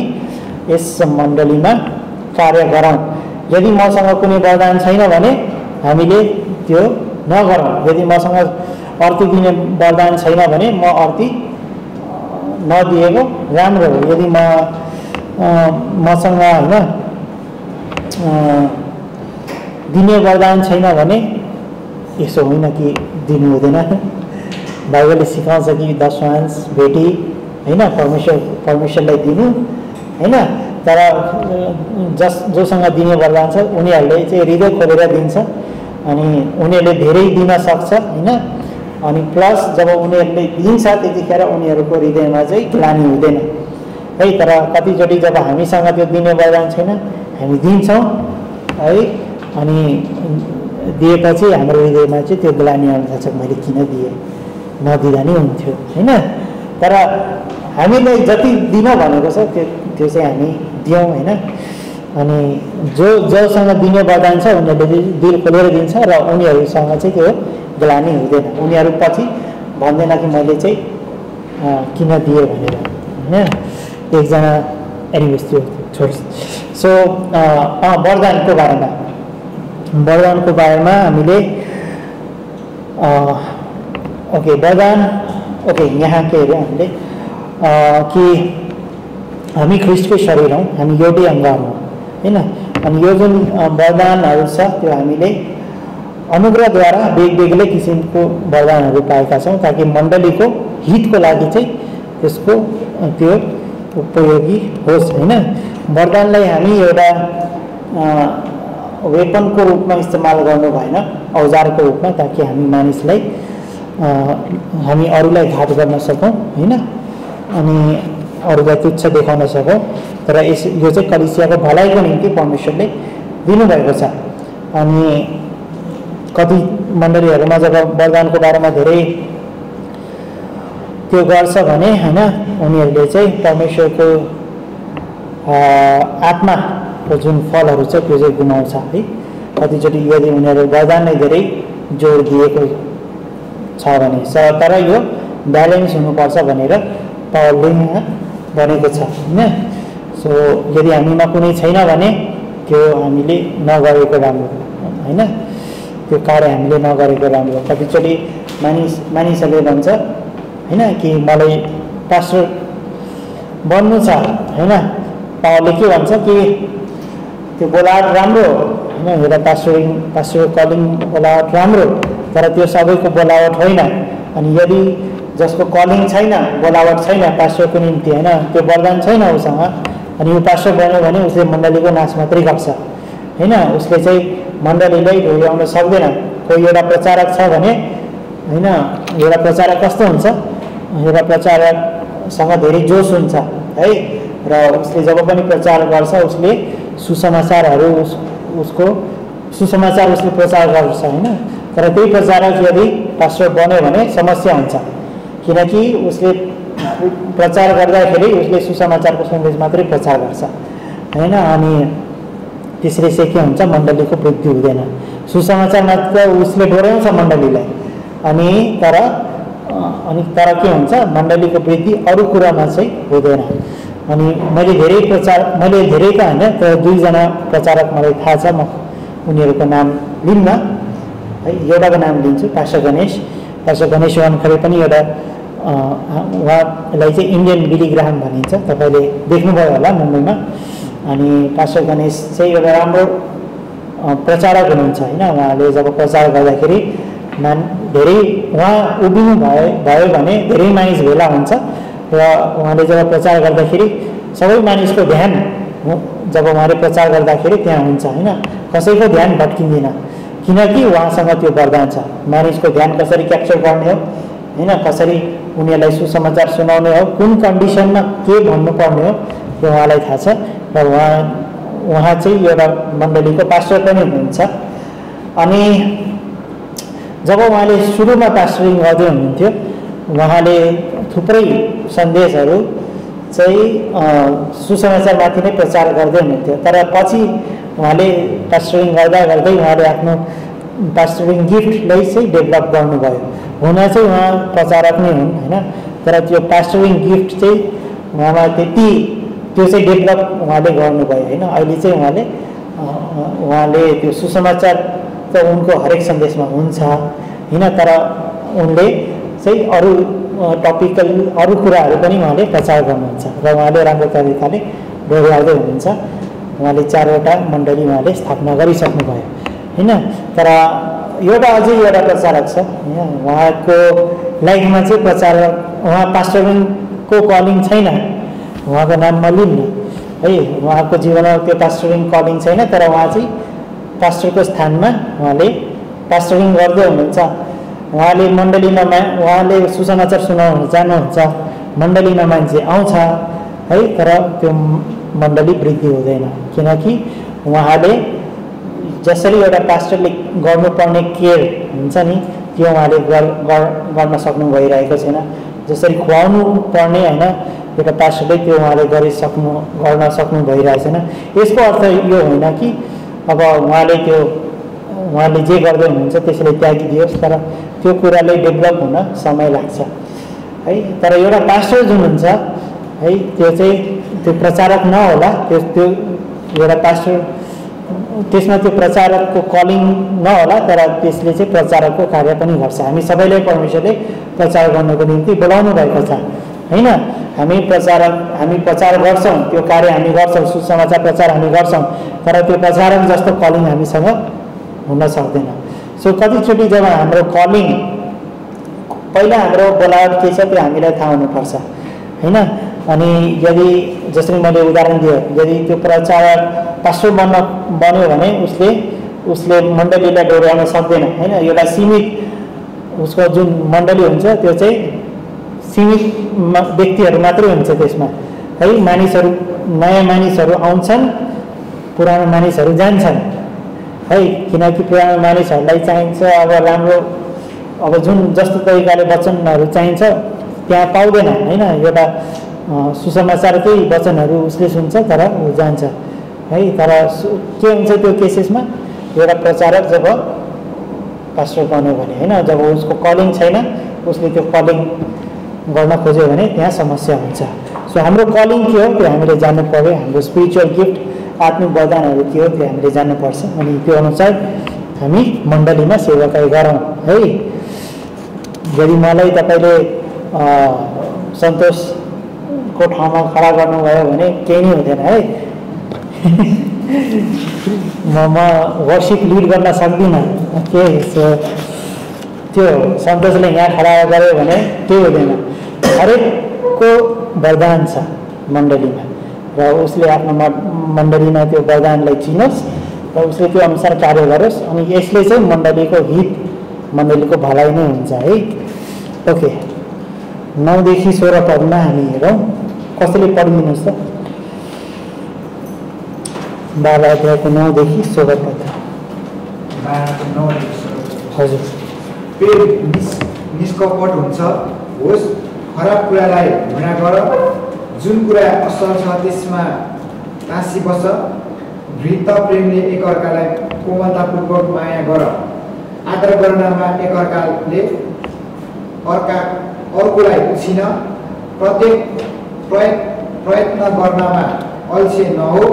यस मण्डलीमा कार्य गरौँ। यदि मसँग कुनै वरदान छैन भने हामीले त्यो नगरौँ। यदि मसँग अर्ती दिने वरदान छैन भने म अर्ती नदिएको राम्रो हो। यदि मसँग हैन दिने वरदान छैन भने यसो होइन कि दिनु हुँदैन। बाइबलले सिकाउँछ कि दशमांश भेटी हैन परमेश्वरलाई दिनु हैन, तर जोसँग दिने वरदान छ उनीहरूले चाहिँ हृदय खोलेर दिन्छ अनि उनीहरूले धेरै दिन सक्छ हैन। अनि प्लस जब उनीहरूले दिन्छ त्यतिखेर उनीहरूको हृदयमा चाहिँ ग्लानि हुँदैन है। तर कतिचोटि जब हामीसँग त्यो दिने वरदान छैन हामी दिन्छौँ है, अनि दिएपछि हाम्रो हृदयमा चाहिँ त्यो ग्लानि आउन थाल्छ, मैले किन दिएँ, नदिँदा नि हुन्थ्यो हैन। तर हामीले जति दिन भनेको छ त्यो चाहिँ हामी दियौँ हैन। अनि जोसँग दिने वरदान छ उनीहरूले दिल खोलेर दिन्छ र उनीहरूसँग चाहिँ त्यो ग्लानि हुँदैन। उनीहरू पछि भन्दैन कि मैले चाहिँ किन दिएँ भनेर हैन। एकजना एनिवेज त्यो छोड। सो वरदानको बारेमा हामीले ओके वरदान ओके यहाँ के अरे हामीले कि हामी ख्रिस्टकै शरीर हौँ, हामी एउटै अङ्गहरू हौँ हैन। अनि यो जुन वरदानहरू छ त्यो हामीले अनुग्रहद्वारा बेग्लै किसिमको वरदानहरू पाएका छौँ ताकि मण्डलीको हितको लागि चाहिँ त्यसको त्यो उपयोगी होस् हैन। वरदानलाई हामी एउटा वेपनको रूपमा इस्तेमाल गर्नु भएन, औजारको रूपमा, ताकि हामी मानिसलाई हामी अरूलाई घात गर्न सकौँ हैन, अनि अरूलाई तुच्छ देखाउन सकौँ। तर यो चाहिँ कलिसियाको भलाइको निम्ति परमेश्वरले दिनुभएको छ। अनि कति मण्डलीहरूमा जब वरदानको बारेमा धेरै त्यो गर्छ भने हैन उनीहरूले चाहिँ परमेश्वरको आत्माको जुन फलहरू छ त्यो चाहिँ गुमाउँछ है। कतिचोटि यदि उनीहरू वरदान नै धेरै जोड दिएको छ भने तर यो ब्यालेन्स हुनुपर्छ भनेर पावलले यहाँ भनेको छ हैन। सो यदि हामीमा कुनै छैन भने त्यो हामीले नगरेको राम्रो हैन, त्यो कार्य हामीले नगरेको राम्रो। कतिचोटि मानिसहरूले भन्छ हैन कि मलाई पास्टर बन्नु छ हैन, पावलले के भन्छ कि त्यो बोलावट राम्रो हैन, एउटा पास्टर कलिङ बोलावट राम्रो, तर त्यो सबैको बोलावट होइन। अनि यदि जसको कलिङ छैन, बोलावट छैन पास्टरको निम्ति हैन, त्यो वरदान छैन उसँग, अनि यो पास्टर बन्यो भने उसले मण्डलीको नाश मात्रै गर्छ हैन। उसले चाहिँ मण्डलीलाई डोर्याउन सक्दैन। कोही एउटा प्रचारक छ भने हैन, एउटा प्रचारक कस्तो हुन्छ, एउटा प्रचारकसँग धेरै जोस हुन्छ है, र उसले जब पनि प्रचार गर्छ उसले सुसमाचारहरू उसको सुसमाचार उसले प्रचार गर्छ हैन। तर त्यही प्रचारक यदि पास्टर बन्यो भने समस्या हुन्छ, किनकि उसले प्रचार गर्दाखेरि उसले सुसमाचारको सन्देश मात्रै प्रचार गर्छ हैन। अनि त्यसरी चाहिँ के हुन्छ, मण्डलीको वृद्धि हुँदैन। सुसमाचार मात्र उसले डोर्याउँछ मण्डलीलाई, अनि तर के हुन्छ, मण्डलीको वृद्धि अरू कुरामा चाहिँ हुँदैन। अनि मैले धेरैका होइन, तर 2 जना प्रचारक मलाई थाहा छ, म उनीहरूको नाम लिन्न है। एउटाको नाम लिन्छु, पास्टर गणेश वानखरे पनि एउटा उहाँलाई चाहिँ इन्डियन बिली ग्राहम भनिन्छ, तपाईँले देख्नुभयो होला मुम्बईमा। अनि पास्टर गणेश चाहिँ एउटा राम्रो प्रचारक हुनुहुन्छ होइन। उहाँले जब प्रचार गर्दाखेरि धेरै उहाँ उभिनु भयो भने धेरै मानिस भेला हुन्छ, र उहाँले जब प्रचार गर्दाखेरि सबै मानिसको ध्यान जब उहाँले प्रचार गर्दाखेरि त्यहाँ हुन्छ होइन, कसैको ध्यान भट्किँदैन, किनकि उहाँसँग त्यो वरदान छ। मानिसको ध्यान कसरी क्याप्चर गर्ने हो होइन, कसरी उनीहरूलाई सुसमाचार सुनाउने हो, कुन कन्डिसनमा के भन्नुपर्ने हो, त्यो उहाँलाई थाहा छ। र उहाँ चाहिँ एउटा मण्डलीको पास्टर पनि हुनुहुन्छ। अनि जब उहाँले सुरुमा पास्टरिङ गर्दै हुनुहुन्थ्यो, उहाँले थुप्रै सन्देशहरू चाहिँ सुसमाचारमाथि नै प्रचार गर्दै हुनुहुन्थ्यो। तर पछि उहाँले पास्टरिङ गर्दा गर्दै उहाँले आफ्नो पास्टरिङ गिफ्टलाई चाहिँ डेभलप गर्नुभयो। हुन चाहिँ उहाँ प्रचारक नै हुन् होइन, तर त्यो पास्टरिङ गिफ्ट चाहिँ उहाँमा त्यो चाहिँ डेभलप उहाँले गर्नुभयो होइन। अहिले चाहिँ उहाँले त्यो सुसमाचार त उनको हरेक सन्देशमा हुन्छ होइन, तर उनले चाहिँ अरू टपिकल अरू कुराहरू पनि उहाँले प्रचार गर्नुहुन्छ, र उहाँले राम्रो तरिकाले डोर्याउँदै हुनुहुन्छ। उहाँले 4वटा मण्डली उहाँले स्थापना गरिसक्नुभयो होइन। तर अझै एउटा प्रचारक छ होइन, उहाँको लाइफमा चाहिँ उहाँ पास्टरिङको कलिङ छैन, उहाँको नाम म लिन्न है। उहाँको जीवनमा त्यो पास्टरिङ कलिङ छैन, तर उहाँ चाहिँ पास्टरको स्थानमा उहाँले पास्टरिङ गर्दै हुनुहुन्छ। उहाँले मण्डलीमा उहाँले सुसमाचार सुनाउन जानुहुन्छ, मण्डलीमा मान्छे आउँछ है, तर त्यो मण्डली वृद्धि हुँदैन, किनकि उहाँले जसरी एउटा पास्टरले गर्नुपर्ने केयर हुन्छ नि, त्यो उहाँले गर्न सक्नु भइरहेको छैन। जसरी खुवाउनु पर्ने होइन, एउटा पास्टरले त्यो उहाँले गर्न सक्नु भइरहेको छैन। यसको अर्थ यो होइन कि अब उहाँले जे गर्दै हुनुहुन्छ त्यसैले त्यागिदियोस्, तर त्यो कुराले डेभलप हुन समय लाग्छ है। तर एउटा पास्टर जुन हुन्छ है, त्यो चाहिँ त्यो प्रचारक नहोला, त्यो एउटा पास्टर त्यसमा त्यो प्रचारकको कलिङ नहोला, तर त्यसले चाहिँ प्रचारकको कार्य पनि गर्छ। हामी सबैलाई परमेश्वरले प्रचार गर्नको निम्ति बोलाउनु भएको छ होइन। हामी प्रचार गर्छौँ, त्यो कार्य हामी गर्छौँ, सुसमाचार प्रचार हामी गर्छौँ, तर त्यो प्रचारक जस्तो कलिङ हामीसँग हुन सक्दैन। सो कतिचोटि जब हाम्रो कलिङ पहिला हाम्रो बोलावट के छ त्यो हामीलाई थाहा हुनुपर्छ होइन। अनि यदि जसरी मैले उदाहरण दिएँ, यदि त्यो प्रचारक पास्टर बन्यो भने उसले मण्डलीलाई डोर्याउन सक्दैन होइन। एउटा सीमित उसको जुन मण्डली हुन्छ त्यो चाहिँ सीमित व्यक्तिहरू मात्रै हुन्छ त्यसमा है। नयाँ मानिसहरू आउँछन्, पुरानो मानिसहरू जान्छन् है, किनकि पुरानो मानिसहरूलाई चाहिन्छ अब जुन जस्तो तरिकाले वचनहरू चाहिन्छ त्यहाँ पाउँदैन होइन। एउटा सुसमाचारकै वचनहरू उसले सुन्छ तर ऊ जान्छ है। तर के हुन्छ त्यो केसेसमा, एउटा प्रचारक जब पास्टर बन्यो भने होइन, जब उसको कलिङ छैन, उसले त्यो कलिङ गर्न खोज्यो भने त्यहाँ समस्या हुन्छ। सो हाम्रो कलिङ के हो त्यो हामीले जान्नु पर्यो, हाम्रो स्पिरिचुअल गिफ्ट आत्मिक वरदानहरू के हो त्यो हामीले जान्नुपर्छ, अनि त्यो अनुसार हामी मण्डलीमा सेवाकाई गरौँ है। यदि मलाई तपाईँले सन्तोषको ठाउँमा खडा गर्नुभयो भने केही नै हुँदैन है। म वर्सिप लिड गर्न सक्दिनँ के, त्यो सन्तोषले यहाँ खडा गर्यो भने केही हुँदैन। हरेकको वरदान छ मण्डलीमा र उसले आफ्नो मण्डलीमा त्यो वरदानलाई चिनोस् र उसले त्यो अनुसार कार्य गरोस्। अनि यसले चाहिँ मण्डलीको हित, मण्डलीको भलाइ नै हुन्छ है। ओके, 9 देखि 16 पदमा हामी हेरौँ। कसैले पढिदिनुहोस् त? 12 अध्यायको 9 देखि 16 पद। हजुर। प्रेम निष्कपट हुन्छ, होस् खराब कुरालाई घृणा गर, जुन कुरा असल छ त्यसमा टाँसी बस, वृत्त प्रेमले एकअर्कालाई कोमलतापूर्वक माया गर, आदर गर्नमा एकअर्काले अर्कोलाई उछिन, प्रयत्न गर्नमा अल्छे नहो,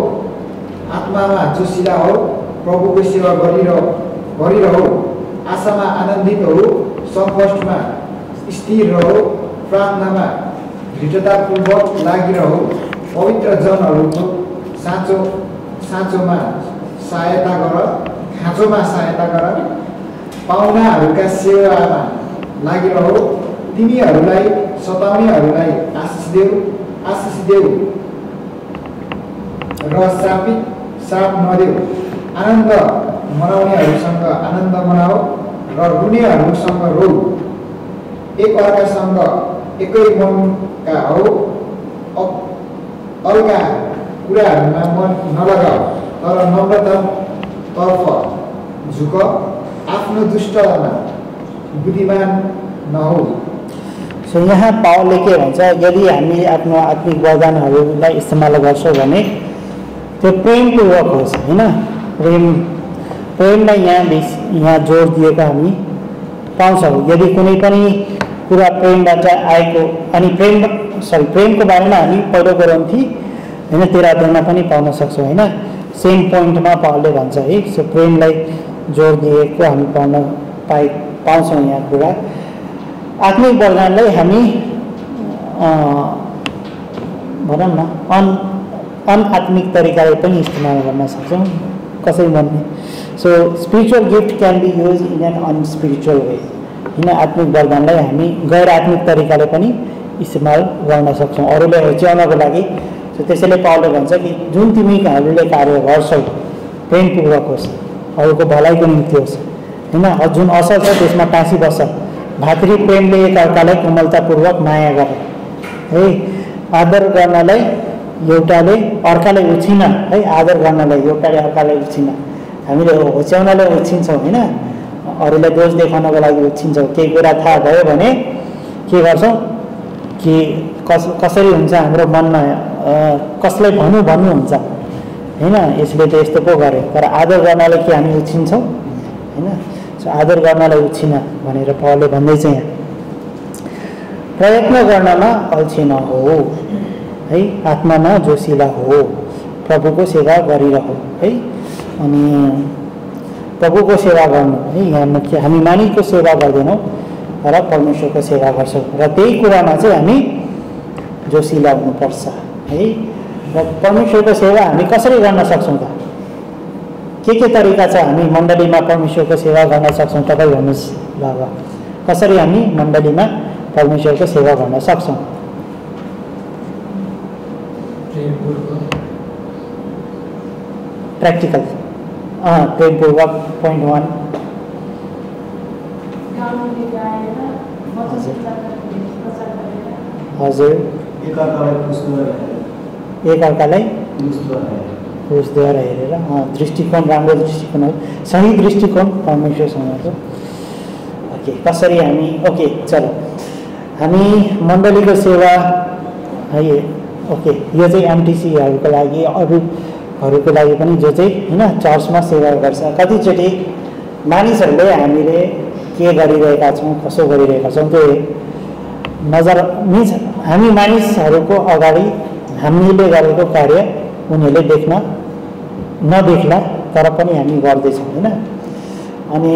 आत्मामा जोसिला हो, प्रभुको सेवा गरिरहो, आशामा आनन्दित हो, सङ्कष्टमा स्थिर रहो, प्रार्थनामा दृढतापूर्वक लागिरहो, पवित्र जनहरूको खाँचोमा सहायता गर, पाहुनाहरूका सेवामा लागिरहो, तिमीहरूलाई सताउनेहरूलाई आशिष देऊ र श्राप नदेऊ, आनन्द मनाउनेहरूसँग आनन्द मनाऊ र रुनेहरूसँग रो, एक अर्कासँग एकै मनका हो, अल्का कुराहरूमा मन नलगाऊ, तर नम्रतातर्फ झुक, आफ्नो दुष्टमा बुद्धिमान नहो। सो यहाँ पावलले के भन्छ, यदि हामी आफ्नो आत्मिक वरदानहरूलाई इस्तेमाल गर्छौँ भने त्यो प्रेमपूर्वक होस् होइन। प्रेमलाई यहाँ जोड दिएको हामी पाउँछौँ। यदि कुनै पनि कुरा प्रेमबाट आएको, अनि प्रेमको बारेमा हामी पहिलो कोरिन्थी होइन 13 अध्यायमा पनि पाउन सक्छौँ होइन। सेम पोइन्टमा पावलले भन्छ है। सो प्रेमलाई जोड दिएको हामी पाउँछौँ यहाँ कुरा। आत्मिक वरदानलाई हामी भनौँ न अनआत्मिक तरिकाले पनि इस्तेमाल गर्न सक्छौँ, कसरी भन्ने। So spiritual gift can be use in an unspiritual way होइन। आत्मिक वरदानलाई हामी गैर आत्मिक तरिकाले पनि इस्तेमाल गर्न सक्छौँ अरूलाई हेच्याउनको लागि। सो त्यसैले पावलले भन्छ कि जुन तिमीहरूले कार्य गर्छौ प्रेमपूर्वक होस्, अरूको भलाइको निम्ति होस् होइन। जुन असल छ त्यसमा टाँसी बस्छ, भातृ प्रेमले एकअर्कालाई कोमलतापूर्वक माया गर है। आदर गर्नलाई एउटाले अर्कालाई उछिन है। आदर गर्नलाई एउटाले अर्कालाई उछिन। हामीले होच्याउनलाई उछिन्छौँ होइन, अरूलाई दोष देखाउनको लागि उछिन्छौँ। केही कुरा थाहा भयो भने के गर्छौँ कि कसरी हुन्छ हाम्रो मनमा कसलाई भन्नुहुन्छ होइन, यसले त यस्तो पो गर्यो। तर आदर गर्नलाई के हामी उछिन्छौँ होइन। सो आदर गर्नलाई उछिन भनेर पावलले भन्दैछ यहाँ। प्रयत्न गर्नमा अल्छे नहो है, आत्मामा जोसिला हो, प्रभुको सेवा गरिरहो है। अनि प्रभुको सेवा गर्नु है, यहाँ मुख्य हामी मानिसको सेवा गर्दैनौँ र परमेश्वरको सेवा गर्छौँ र त्यही कुरामा चाहिँ हामी जोसिला हुनुपर्छ है। र परमेश्वरको सेवा हामी कसरी गर्न सक्छौँ त? के तरिका छ हामी मण्डलीमा परमेश्वरको सेवा गर्न सक्छौँ? तपाईँ भन्नुहोस् ल। कसरी हामी मण्डलीमा परमेश्वरको सेवा गर्न सक्छौँ? प्र्याक्टिकल प्रेमपूर्वक। पोइन्ट 1 हजुर, एकअर्कालाई खुसद्वारा हेरेर दृष्टिकोण, राम्रो दृष्टिकोण हो, सही दृष्टिकोण परमेश्वरसँगको। ओके, कसरी हामी ओके चलो हामी मण्डलीको सेवा है। ओके, यो चाहिँ एमटिसीहरूको लागि, अरूहरूको लागि पनि जो चाहिँ होइन चर्चमा सेवा गर्छ। कतिचोटि मानिसहरूले हामीले के गरिरहेका छौँ, कसो गरिरहेका छौँ त्यो नजर मिन्स हामी मानिसहरूको अगाडि हामीले गरेको कार्य उनीहरूले नदेख्ला, तर पनि हामी गर्दैछौँ होइन। अनि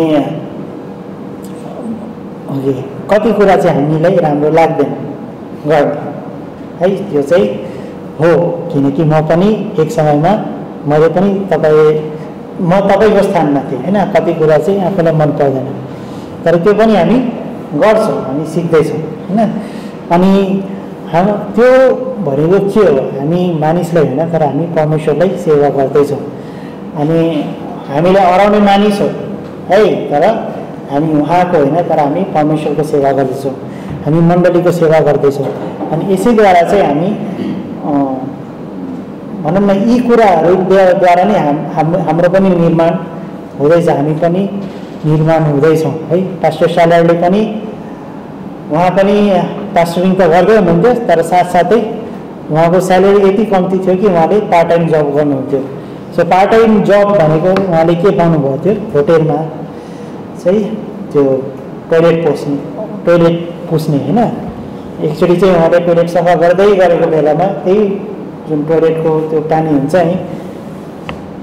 कति कुरा चाहिँ हामीलाई राम्रो लाग्दैन गर्न है। त्यो चाहिँ हो, किनकि म पनि एक समयमा मैले पनि म तपाईँको स्थानमा थिएँ होइन। कति कुरा चाहिँ आफूलाई मन पर्दैन, तर त्यो पनि हामी गर्छौँ, हामी सिक्दैछौँ होइन। अनि त्यो भनेको के हो, हामी मानिसलाई होइन तर हामी परमेश्वरलाई सेवा गर्दैछौँ। अनि हामीले हराउने मानिस हो है, तर हामी उहाँको होइन तर हामी परमेश्वरको सेवा गर्दैछौँ, हामी मण्डलीको सेवा गर्दैछौँ। अनि यसैद्वारा चाहिँ हामी भनौँ न यी कुराहरूद्वारा नै हाम्रो पनि निर्माण हुँदैछ, हामी पनि निर्माण हुँदैछौँ है। पास्टर सालरले पनि उहाँ पनि पास्टरिङ त गर्दै हुनुहुन्थ्यो, तर साथसाथै उहाँको स्यालेरी यति कम्ती थियो कि उहाँले पार्ट टाइम जब गर्नुहुन्थ्यो। सो पार्ट टाइम जब भनेको उहाँले के पाउनुभएको थियो, होटेलमा चाहिँ त्यो टोइलेट पुस्ने होइन। एकचोटि चाहिँ उहाँले टोइलेट सफा गर्दै गरेको बेलामा त्यही जुन टोइलेटको त्यो पानी हुन्छ नि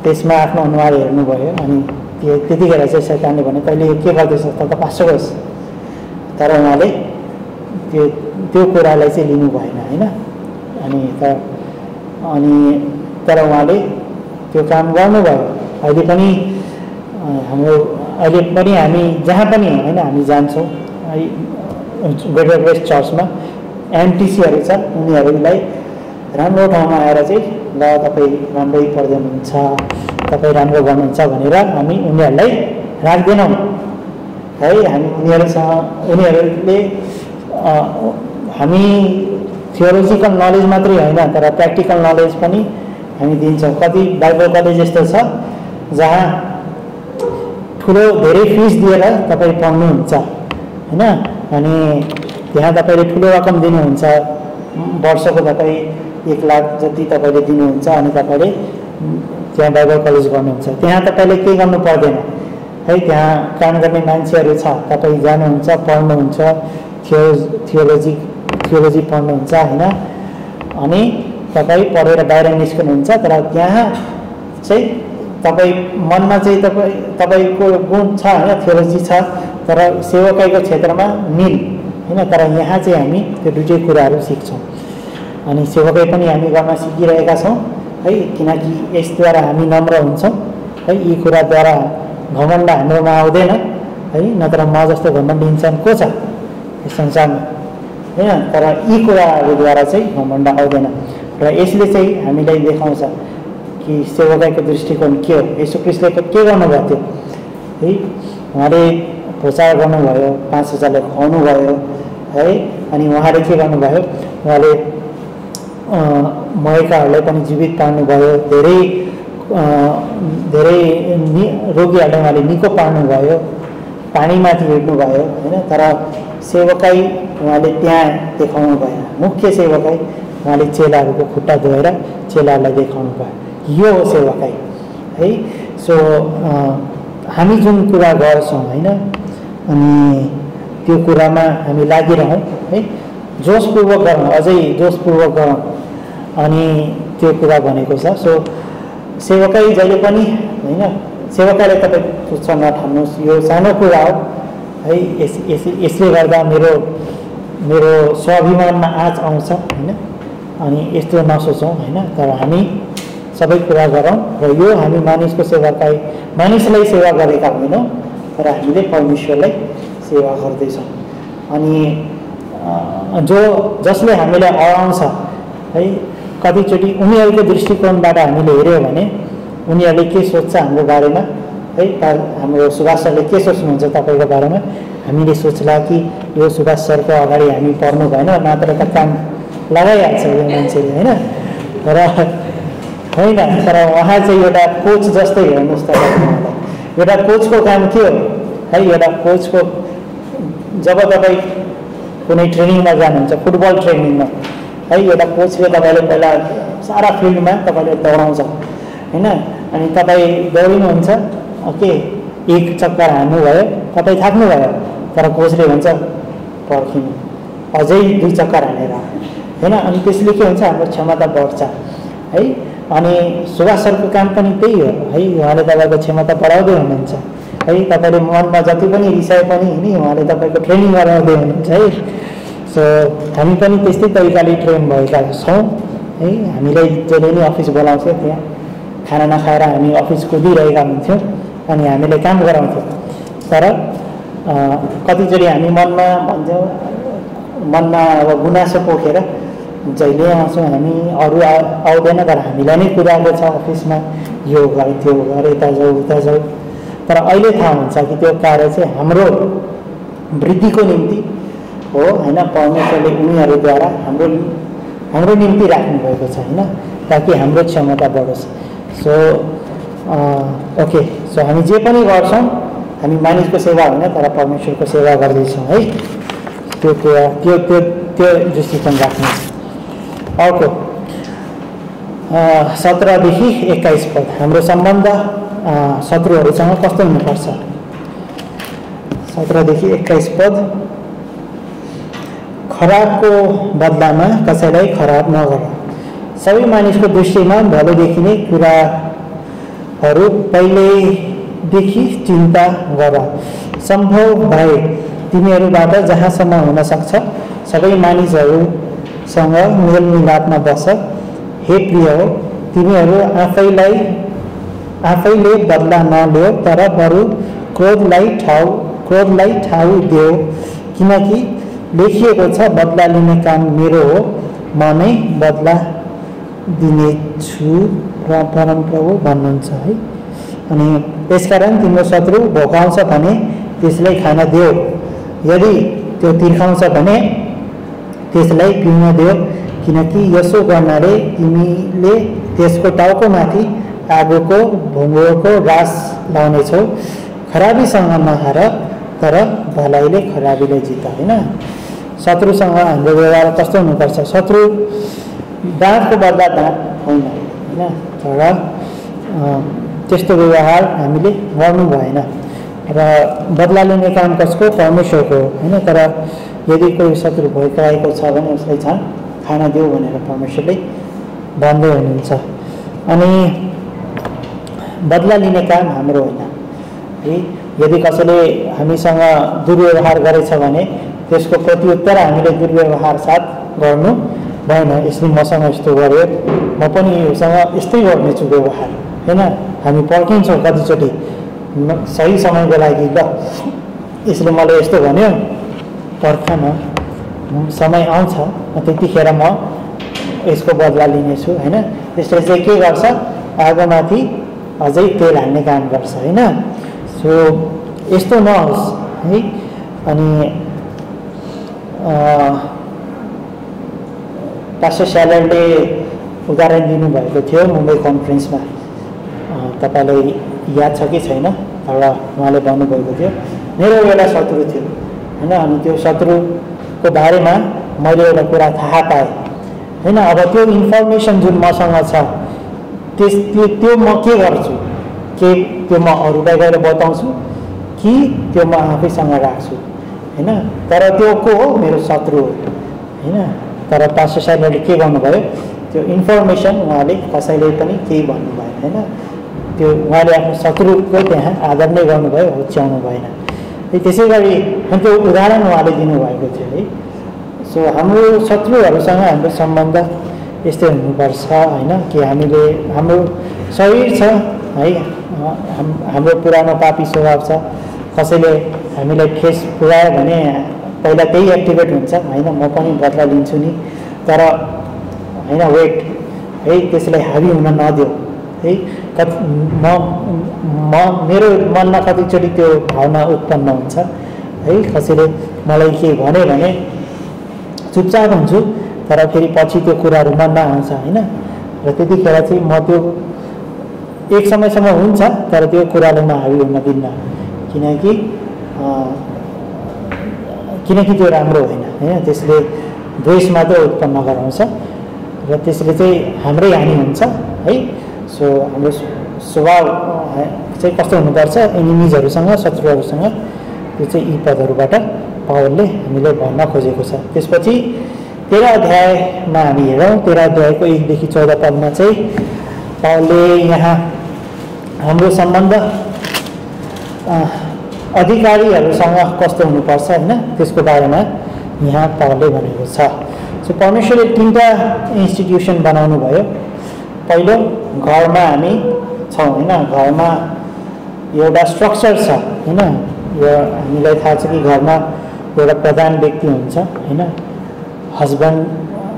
त्यसमा आफ्नो अनुहार हेर्नुभयो। अनि त्यतिखेर चाहिँ शैतानले भने तैँले के गर्दैछ त पास्टर होस्, तर उहाँले त्यो कुरालाई चाहिँ लिनु भएन होइन। अनि तर उहाँले त्यो काम गर्नुभयो। अहिले पनि हामी जहाँ पनि होइन हामी जान्छौँ ग्रेटर ग्रेस चर्चमा एमटिसीहरू छ, उनीहरूलाई राम्रो ठाउँमा आएर चाहिँ ल तपाईँ राम्रै पढ्दै हुनुहुन्छ, तपाईँ राम्रो गर्नुहुन्छ भनेर हामी उनीहरूलाई राख्दैनौँ है। हामी उनीहरूले हामी थियोलोजिकल नलेज मात्रै होइन तर प्र्याक्टिकल नलेज पनि हामी दिन्छौँ। कति बाइबल कलेज यस्तो छ जहाँ ठुलो धेरै फिस दिएर तपाईँ पढ्नुहुन्छ होइन। अनि त्यहाँ तपाईँले ठुलो रकम दिनुहुन्छ, वर्षको तपाईँ 1 लाख जति तपाईँले दिनुहुन्छ अनि तपाईँले त्यहाँ बाइबल कलेज गर्नुहुन्छ। त्यहाँ तपाईँले के गर्नु पर्दैन है, त्यहाँ काम गर्ने मान्छेहरू छ, तपाईँ जानुहुन्छ पढ्नुहुन्छ, थियोलोजी पढ्नुहुन्छ होइन। अनि तपाईँ पढेर बाहिर निस्कनुहुन्छ, तर त्यहाँ चाहिँ तपाईँ मनमा चाहिँ तपाईँको गुण छ होइन, थियोलोजी छ, तर सेवकाईको क्षेत्रमा निल होइन। तर यहाँ चाहिँ हामी त्यो दुईटै कुराहरू सिक्छौँ। अनि सेवकाई पनि हामी गर्न सिकिरहेका छौँ है, किनकि यसद्वारा हामी नम्र हुन्छौँ है। यी कुराद्वारा घमण्ड हाम्रोमा आउँदैन है, नत्र म जस्तो घमण्डी इन्सान को छ यस संसारमा होइन। तर यी कुराहरूद्वारा चाहिँ घमण्ड आउँदैन र यसले चाहिँ हामीलाई देखाउँछ कि सेवकाईको दृष्टिकोण के हो। येशू ख्रीष्टले के गर्नुभएको थियो है, उहाँले प्रचार गर्नुभयो, 5000लाई खुवाउनु भयो है। अनि उहाँले के गर्नुभयो, उहाँले मरेकाहरूलाई पनि जीवित पार्नुभयो, धेरै रोगीहरूलाई उहाँले निको पार्नुभयो, पानीमाथि हिँड्नुभयो होइन। तर सेवकाई उहाँले त्यहाँ देखाउनु भएन। मुख्य सेवकाई उहाँले चेलाहरूको खुट्टा धोएर चेलाहरूलाई देखाउनु भयो, यो हो सेवकाई है। सो हामी जुन कुरा गर्छौँ होइन, अनि त्यो कुरामा हामी लागिरहौँ है, जोसपूर्वक गरौँ, अझै जोसपूर्वक गरौँ। अनि त्यो कुरा भनेको छ। सो सेवकाई जहिले पनि होइन, सेवकाईले तपाईँ तुच्छ नठान्नुहोस्, यो सानो कुरा हो है। यसले गर्दा मेरो स्वाभिमानमा आँच आउँछ होइन। अनि यस्तो नसोचौँ होइन, तर हामी सबै कुरा गरौँ र यो हामी मानिसलाई सेवा गरेका होइनौँ, तर हामीले परमेश्वरलाई सेवा गर्दैछौँ। अनि जसले हामीलाई अराउँछ है, कतिचोटि उनीहरूको दृष्टिकोणबाट हामीले हेऱ्यौँ भने उनीहरूले के सोच्छ हाम्रो बारेमा है। हाम्रो सुभाष सरले के सोच्नुहुन्छ तपाईँको बारेमा, हामीले सोच्ला कि यो सुभाष सरको अगाडि हामी पर्नु भएन, मात्र त काम लगाइहाल्छ यो मान्छेले होइन। तर होइन, तर उहाँ चाहिँ एउटा कोच जस्तै हेर्नुहोस् तपाईँ। एउटा कोचको काम के हो है, एउटा कोचको जब तपाईँ कुनै ट्रेनिङमा जानुहुन्छ, फुटबल ट्रेनिङमा है, एउटा कोचले तपाईँले पहिला सारा फिल्डमा तपाईँले दौडाउँछ होइन। अनि तपाईँ दौडिनुहुन्छ, ओके 1 चक्कर हान्नुभयो, तपाईँ थाक्नुभयो, तर कोचले भन्छ पर्खिनु, अझै 2 चक्कर हानेर होइन। अनि त्यसले के हुन्छ, हाम्रो क्षमता बढ्छ है। अनि सुभाष सरको काम पनि त्यही हो है, उहाँले तपाईँको क्षमता बढाउँदै हुनुहुन्छ है। तपाईँले मनमा जति पनि रिसाए पनि नि उहाँले तपाईँको ट्रेनिङ गराउँदै हुनुहुन्छ है। सो हामी पनि त्यस्तै तरिकाले ट्रेन भएका छौँ है। हामीलाई जहिले पनि अफिस बोलाउँथ्यो, त्यहाँ खाना नखाएर हामी अफिस कुदिरहेका हुन्थ्यौँ अनि हामीले काम गराउँथ्यौँ। तर कतिचोटि हामी मनमा भन्छौँ, मनमा अब गुनासो पोखेर जहिले आउँछौँ हामी, अरू आउँदैन, तर हामीलाई नै कुराको छ अफिसमा, यो गर त्यो गर, यता जाऊ उता जाऊ। तर अहिले थाहा हुन्छ कि त्यो कार्य चाहिँ हाम्रो वृद्धिको निम्ति हो होइन, परमेश्वरले उनीहरूद्वारा हाम्रो निम्ति राख्नुभएको छ होइन, ताकि हाम्रो क्षमता बढोस्। सो ओके, सो हामी जे पनि गर्छौँ हामी मानिसको सेवा होइन तर परमेश्वरको सेवा गर्दैछौँ है, त्यो कुरा त्यो दृष्टिकोण राख्नु। अर्को 17 देखि 21 पद, हाम्रो सम्बन्ध शत्रुहरूसँग कस्तो हुनुपर्छ। 17 देखि 21 पद, खराबको बदलामा कसैलाई खराब नगर, सबै मानिसको दृष्टिमा भलो देखिने कुराहरू पहिल्यैदेखि चिन्ता गर। सम्भव भए तिमीहरूबाट जहाँसम्म हुन सक्छ सबै मानिसहरूसँग मेलमिलापमा बस। हे प्रिय हो, तिमीहरू आफैले बदला नलियो, तर बरु क्रोधलाई ठाउँ देऊ, किनकि लेखिएको छ, बदला लिने काम मेरो हो, म नै बदला दिनेछु र परमप्रभु भन्नुहुन्छ है। अनि त्यसकारण तिम्रो शत्रु भोकाउँछ भने त्यसलाई खान देऊ, यदि त्यो तिर्खाउँछ भने त्यसलाई पिउन देऊ, किनकि यसो गर्नाले तिमीले त्यसको टाउकोमाथि आगोको भुङ्गोको रास लाउनेछौ। खराबीसँग नहार, तर भलाइले खराबीले जित होइन। शत्रुसँग हाम्रो व्यवहार कस्तो हुनुपर्छ। शत्रु दाँतको बदला दाँत होइन होइन, तर त्यस्तो व्यवहार हामीले गर्नु भएन। र बदला लिने काम कसको, परमेश्वरको होइन। तर यदि कोही शत्रु भइरहेको छ भने उसलाई चाहिँ खाना देऊ भनेर परमेश्वरले भन्दै हुनुहुन्छ। अनि बदला लिने काम हाम्रो होइन है। यदि कसैले हामीसँग दुर्व्यवहार गरेछ भने त्यसको प्रत्युत्तर हामीले दुर्व्यवहार साथ गर्नु भएन। यसले मसँग यस्तो गर्यो, म पनि योसँग यस्तै गर्नेछु व्यवहार होइन। हामी पर्खिन्छौँ कतिचोटि सही समयको लागि, ल यसले मलाई यस्तो भन्यो, पर्ख न, समय आउँछ त्यतिखेर म यसको बदला लिनेछु होइन। त्यसले चाहिँ के गर्छ, आगोमाथि अझै तेल हाल्ने काम गर्छ होइन। सो यस्तो नहोस् है। अनि पास्टर स्यालरले उदाहरण दिनुभएको थियो मुम्बई कन्फरेन्समा, तपाईँलाई याद छ कि छैन, तर उहाँले भन्नुभएको थियो मेरो एउटा शत्रु थियो होइन। अनि त्यो शत्रुको बारेमा मैले एउटा कुरा थाहा पाएँ होइन। अब त्यो इन्फर्मेसन जुन मसँग छ त्यो म के गर्छु, के त्यो म अरूलाई गएर बताउँछु कि त्यो म आफैसँग राख्छु होइन। तर त्यो को हो, मेरो शत्रु हो होइन। तर पास्टर साहबले के गर्नुभयो, त्यो इन्फर्मेसन उहाँले कसैले पनि केही भन्नु भएन होइन। त्यो उहाँले आफ्नो शत्रुको त्यहाँ आदर नै गर्नुभयो, होच्याउनु भएन। त्यसै गरी त्यो उदाहरण उहाँले दिनुभएको थियो है। सो हाम्रो शत्रुहरूसँग हाम्रो सम्बन्ध यस्तै हुनुपर्छ होइन। कि हामीले, हाम्रो शरीर छ है, हाम्रो पुरानो पापी स्वभाव छ। कसैले हामीलाई ठेस पुर्यायो भने पहिला त्यही एक्टिभेट हुन्छ होइन, म पनि बदला लिन्छु नि, तर होइन वेट है, त्यसलाई हावी हुन नदेऊ है। मेरो मनमा कतिचोटि त्यो भावना उत्पन्न हुन्छ है। कसैले मलाई के भन्यो भने चुपचाप हुन्छु, तर फेरि पछि त्यो कुराहरू मनमा आउँछ होइन। र त्यतिखेर चाहिँ म त्यो एक समयसम्म हुन्छ, तर त्यो कुरालाई म हावी हुन दिन्न, किनकि त्यो राम्रो होइन होइन। त्यसले द्वेष मात्रै उत्पन्न गराउँछ र त्यसले चाहिँ हाम्रै हानि हुन्छ है। सो हाम्रो स्वभाव चाहिँ कस्तो हुनुपर्छ, एनिमिजहरूसँग, शत्रुहरूसँग, त्यो चाहिँ यी पदहरूबाट पावलले हामीले भन्न खोजेको छ। त्यसपछि 13 अध्यायमा हामी हेरौँ। 13 अध्यायको 1 देखि 14 पदमा चाहिँ पावलले यहाँ हाम्रो सम्बन्ध अधिकारीहरूसँग कस्तो हुनुपर्छ होइन, त्यसको बारेमा यहाँ पावलले भनेको छ। सो परमेश्वरले 3टा इन्स्टिट्युसन बनाउनु भयो। पहिलो, घरमा हामी छौँ होइन। घरमा एउटा स्ट्रक्चर छ होइन। यो हामीलाई थाहा छ कि घरमा एउटा प्रधान व्यक्ति हुन्छ होइन। हस्बेन्ड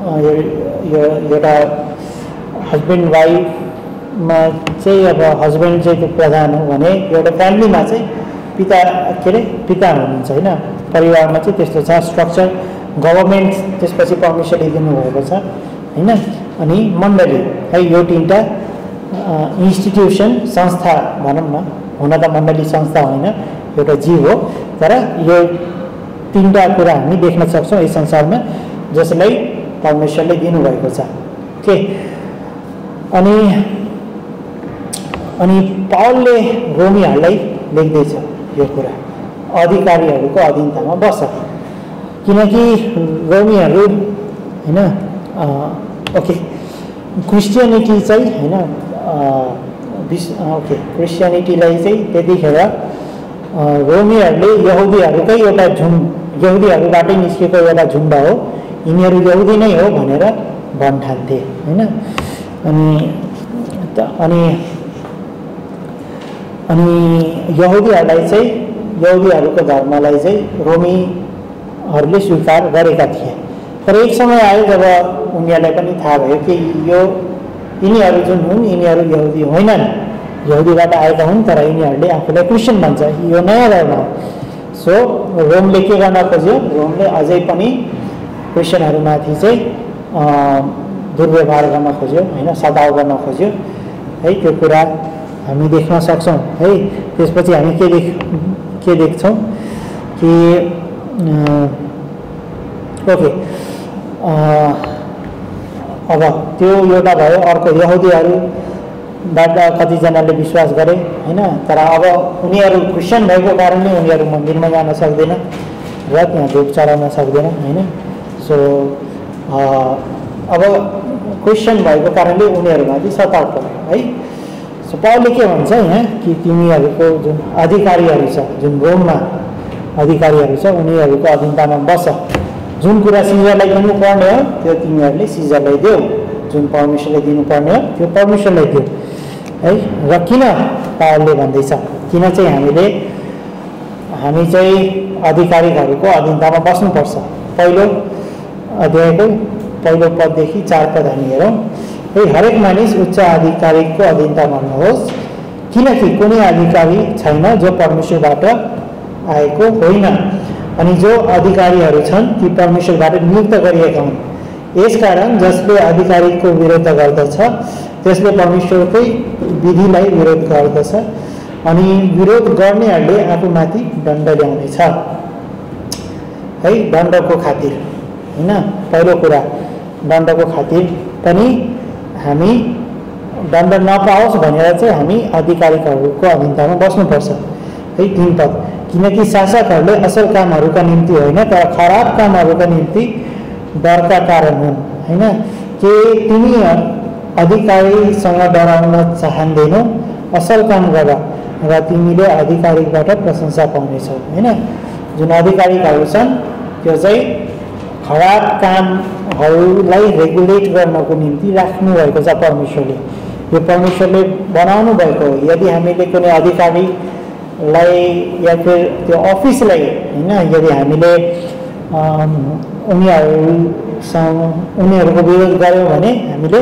यो एउटा हस्बेन्ड वाइफमा चाहिँ अब हस्बेन्ड चाहिँ त्यो प्रधान हो भने एउटा फ्यामिलीमा चाहिँ पिता के अरे पिता हुनुहुन्छ होइन, परिवारमा चाहिँ त्यस्तो छ स्ट्रक्चर। गभर्मेन्ट त्यसपछि परमेश्वरले दिनुभएको छ होइन। अनि मण्डली है, यो तिनवटा इन्स्टिट्युसन संस्था भनौँ न, हुन त मण्डली संस्था होइन, एउटा जीव हो, तर यो तिनवटा कुरा हामी देख्न सक्छौँ यस संसारमा जसलाई परमेश्वरले दिनुभएको छ के। अनि पावलले रोमीहरूलाई लेख्दैछ यो कुरा, अधिकारीहरूको अधीनतामा बस, किनकि रोमीहरू होइन ओके क्रिस्चियनिटी चाहिँ होइन ओके क्रिस्चियनिटीलाई चाहिँ त्यतिखेर रोमीहरूले यहुदीहरूकै एउटा यहुदीहरूबाटै निस्केको एउटा झुन्ड हो, यिनीहरू यहुदी नै हो भनेर भन्ठान्थे होइन। अनि यहुदीहरूलाई चाहिँ यहुदीहरूको धर्मलाई चाहिँ रोमीहरूले स्वीकार गरेका थिए। तर एक समय आयो जब उनीहरूलाई पनि थाहा भयो कि यिनीहरू जुन हुन् यिनीहरू यहुदी होइनन्, यहुदीबाट आएका हुन्, तर यिनीहरूले आफूलाई क्रिस्चियन भन्छ, यो नयाँ धर्म हो। सो रोमले के गर्न खोज्यो, रोमले अझै पनि क्रिस्चियनहरूमाथि चाहिँ दुर्व्यवहार गर्न खोज्यो होइन, सताव गर्न खोज्यो है। त्यो कुरा हामी देख्न सक्छौँ है। त्यसपछि हामी के देख्छौँ कि ओके अब त्यो एउटा भयो। अर्को यहुदीहरूबाट कतिजनाले विश्वास गरे होइन, तर अब उनीहरू क्रिस्चियन भएको कारणले उनीहरू मन्दिरमा जान सक्दैन र त्यहाँ धूप चढाउन सक्दैन होइन। सो अब क्रिस्चियन भएको कारणले उनीहरूमाथि सताव पर्यो है। सो पावलले के भन्छ यहाँ कि तिमीहरूको जुन अधिकारीहरू छ, जुन रोममा अधिकारीहरू छ, उनीहरूको अधीनतामा बस, जुन कुरा सिजरलाई दिनुपर्ने हो त्यो तिमीहरूले सिजरलाई देऊ, जुन परमेश्वरले दिनुपर्ने हो त्यो परमेश्वरलाई देऊ है। र किन पावलले भन्दैछ, किन चाहिँ हामी चाहिँ अधिकारीहरूको अधीनतामा बस्नुपर्छ। पहिलो अध्यायको पहिलो पददेखि 4 पद हामी हेरौँ है। हरेक मानिस उच्च अधिकारीको अधीनतामा रहनुहोस्, किनकि कुनै अधिकारी छैन जो परमेश्वरबाट आएको होइन, अनि जो अधिकारीहरू छन् ती परमेश्वरबाट नियुक्त गरिएका हुन्। यसकारण जसले अधिकारीको विरोध गर्दछ त्यसले परमेश्वरकै विधिलाई विरोध गर्दछ, अनि विरोध गर्नेहरूले आफूमाथि दण्ड ल्याउनेछ है। दण्डको खातिर होइन, पहिलो कुरा दण्डको खातिर पनि हामी दण्ड नपाओस् भनेर चाहिँ हामी अधिकारीहरूको अधीनतामा बस्नुपर्छ है। 3 पद, किनकि शासकहरूले असल कामहरूका निम्ति होइन तर खराब कामहरूका निम्ति डरका कारण हुन् होइन। के तिमी अधिकारीसँग डराउन चाहँदैनौ? असल काम गर र तिमीले अधिकारीबाट प्रशंसा पाउनेछौ होइन। जुन अधिकारीहरू छन् त्यो चाहिँ खराब कामहरूलाई रेगुलेट गर्नको निम्ति राख्नुभएको छ परमेश्वरले, यो परमेश्वरले बनाउनु भएको हो। यदि हामीले कुनै अधिकारीलाई या फिर त्यो अफिसलाई होइन, यदि हामीले उनीहरूको विरोध गऱ्यौँ भने हामीले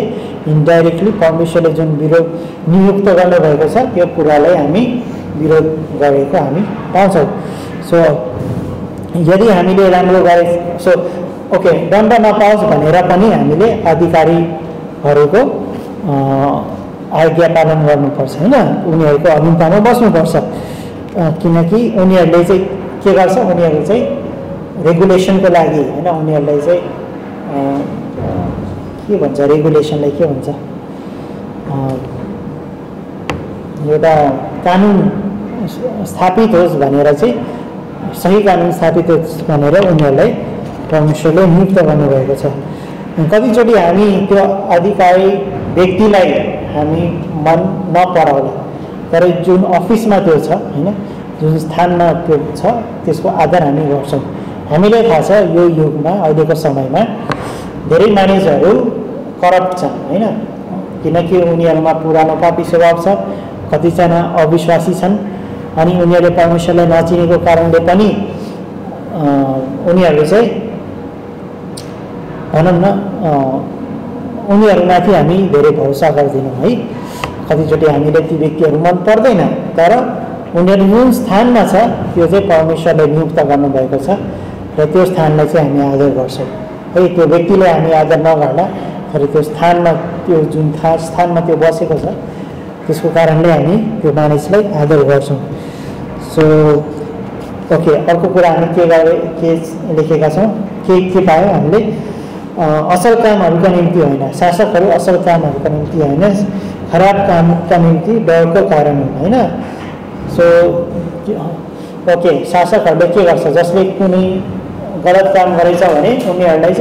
इन्डाइरेक्टली परमेश्वरले जुन विरोध नियुक्त गर्नुभएको छ त्यो कुरालाई हामी विरोध गरेको हामी पाउँछौँ। सो यदि हामीले राम्रो गरे सो ओके दण्ड नपाओस् भनेर पनि हामीले अधिकारीहरूको आज्ञा पालन गर्नुपर्छ होइन, उनीहरूको अधीनतामा बस्नुपर्छ। किनकि उनीहरूले चाहिँ के गर्छ, उनीहरू चाहिँ रेगुलेसनको लागि होइन, उनीहरूलाई चाहिँ के भन्छ, रेगुलेसनलाई के भन्छ, एउटा कानुन स्थापित होस् भनेर चाहिँ, सही कानुन स्थापित होस् भनेर उनीहरूलाई परमेश्वरले नियुक्त गर्नुभएको छ। कतिचोटि हामी त्यो अधिकारी व्यक्तिलाई हामी मन नपराउला, तर जुन अफिसमा त्यो छ होइन, जुन स्थानमा त्यो छ त्यसको आदर हामी गर्छौँ। हामीलाई थाहा छ यो युगमा अहिलेको समयमा धेरै मानिसहरू करप्ट छन् होइन, किनकि उनीहरूमा पुरानो पापी स्वभाव छ, कतिजना अविश्वासी छन्, अनि उनीहरूले परमेश्वरलाई नचिनेको कारणले पनि उनीहरू चाहिँ भनौँ न उनीहरूमाथि हामी धेरै भरोसा गर्दैनौँ है। कतिचोटि हामीले ती व्यक्तिहरू मन पर्दैन, तर उनीहरू जुन स्थानमा छ त्यो चाहिँ परमेश्वरले नियुक्त गर्नुभएको छ र त्यो स्थानलाई चाहिँ हामी आदर गर्छौँ है। त्यो व्यक्तिलाई हामी आदर नगर्ला, तर त्यो स्थानमा त्यो जुन स्थानमा त्यो बसेको छ त्यसको कारणले हामी त्यो मानिसलाई आदर गर्छौँ। सो ओके, अर्को कुरा हामी के लेखेका छौँ, के पायौँ हामीले? असल कामहरूका निम्ति होइन, शासकहरू असल कामहरूका निम्ति होइन, खराब कामका निम्ति डरको कारण होइन। सो ओके, शासकहरूले के गर्छ? जसले कुनै गलत काम गरेछ भने उनीहरूलाई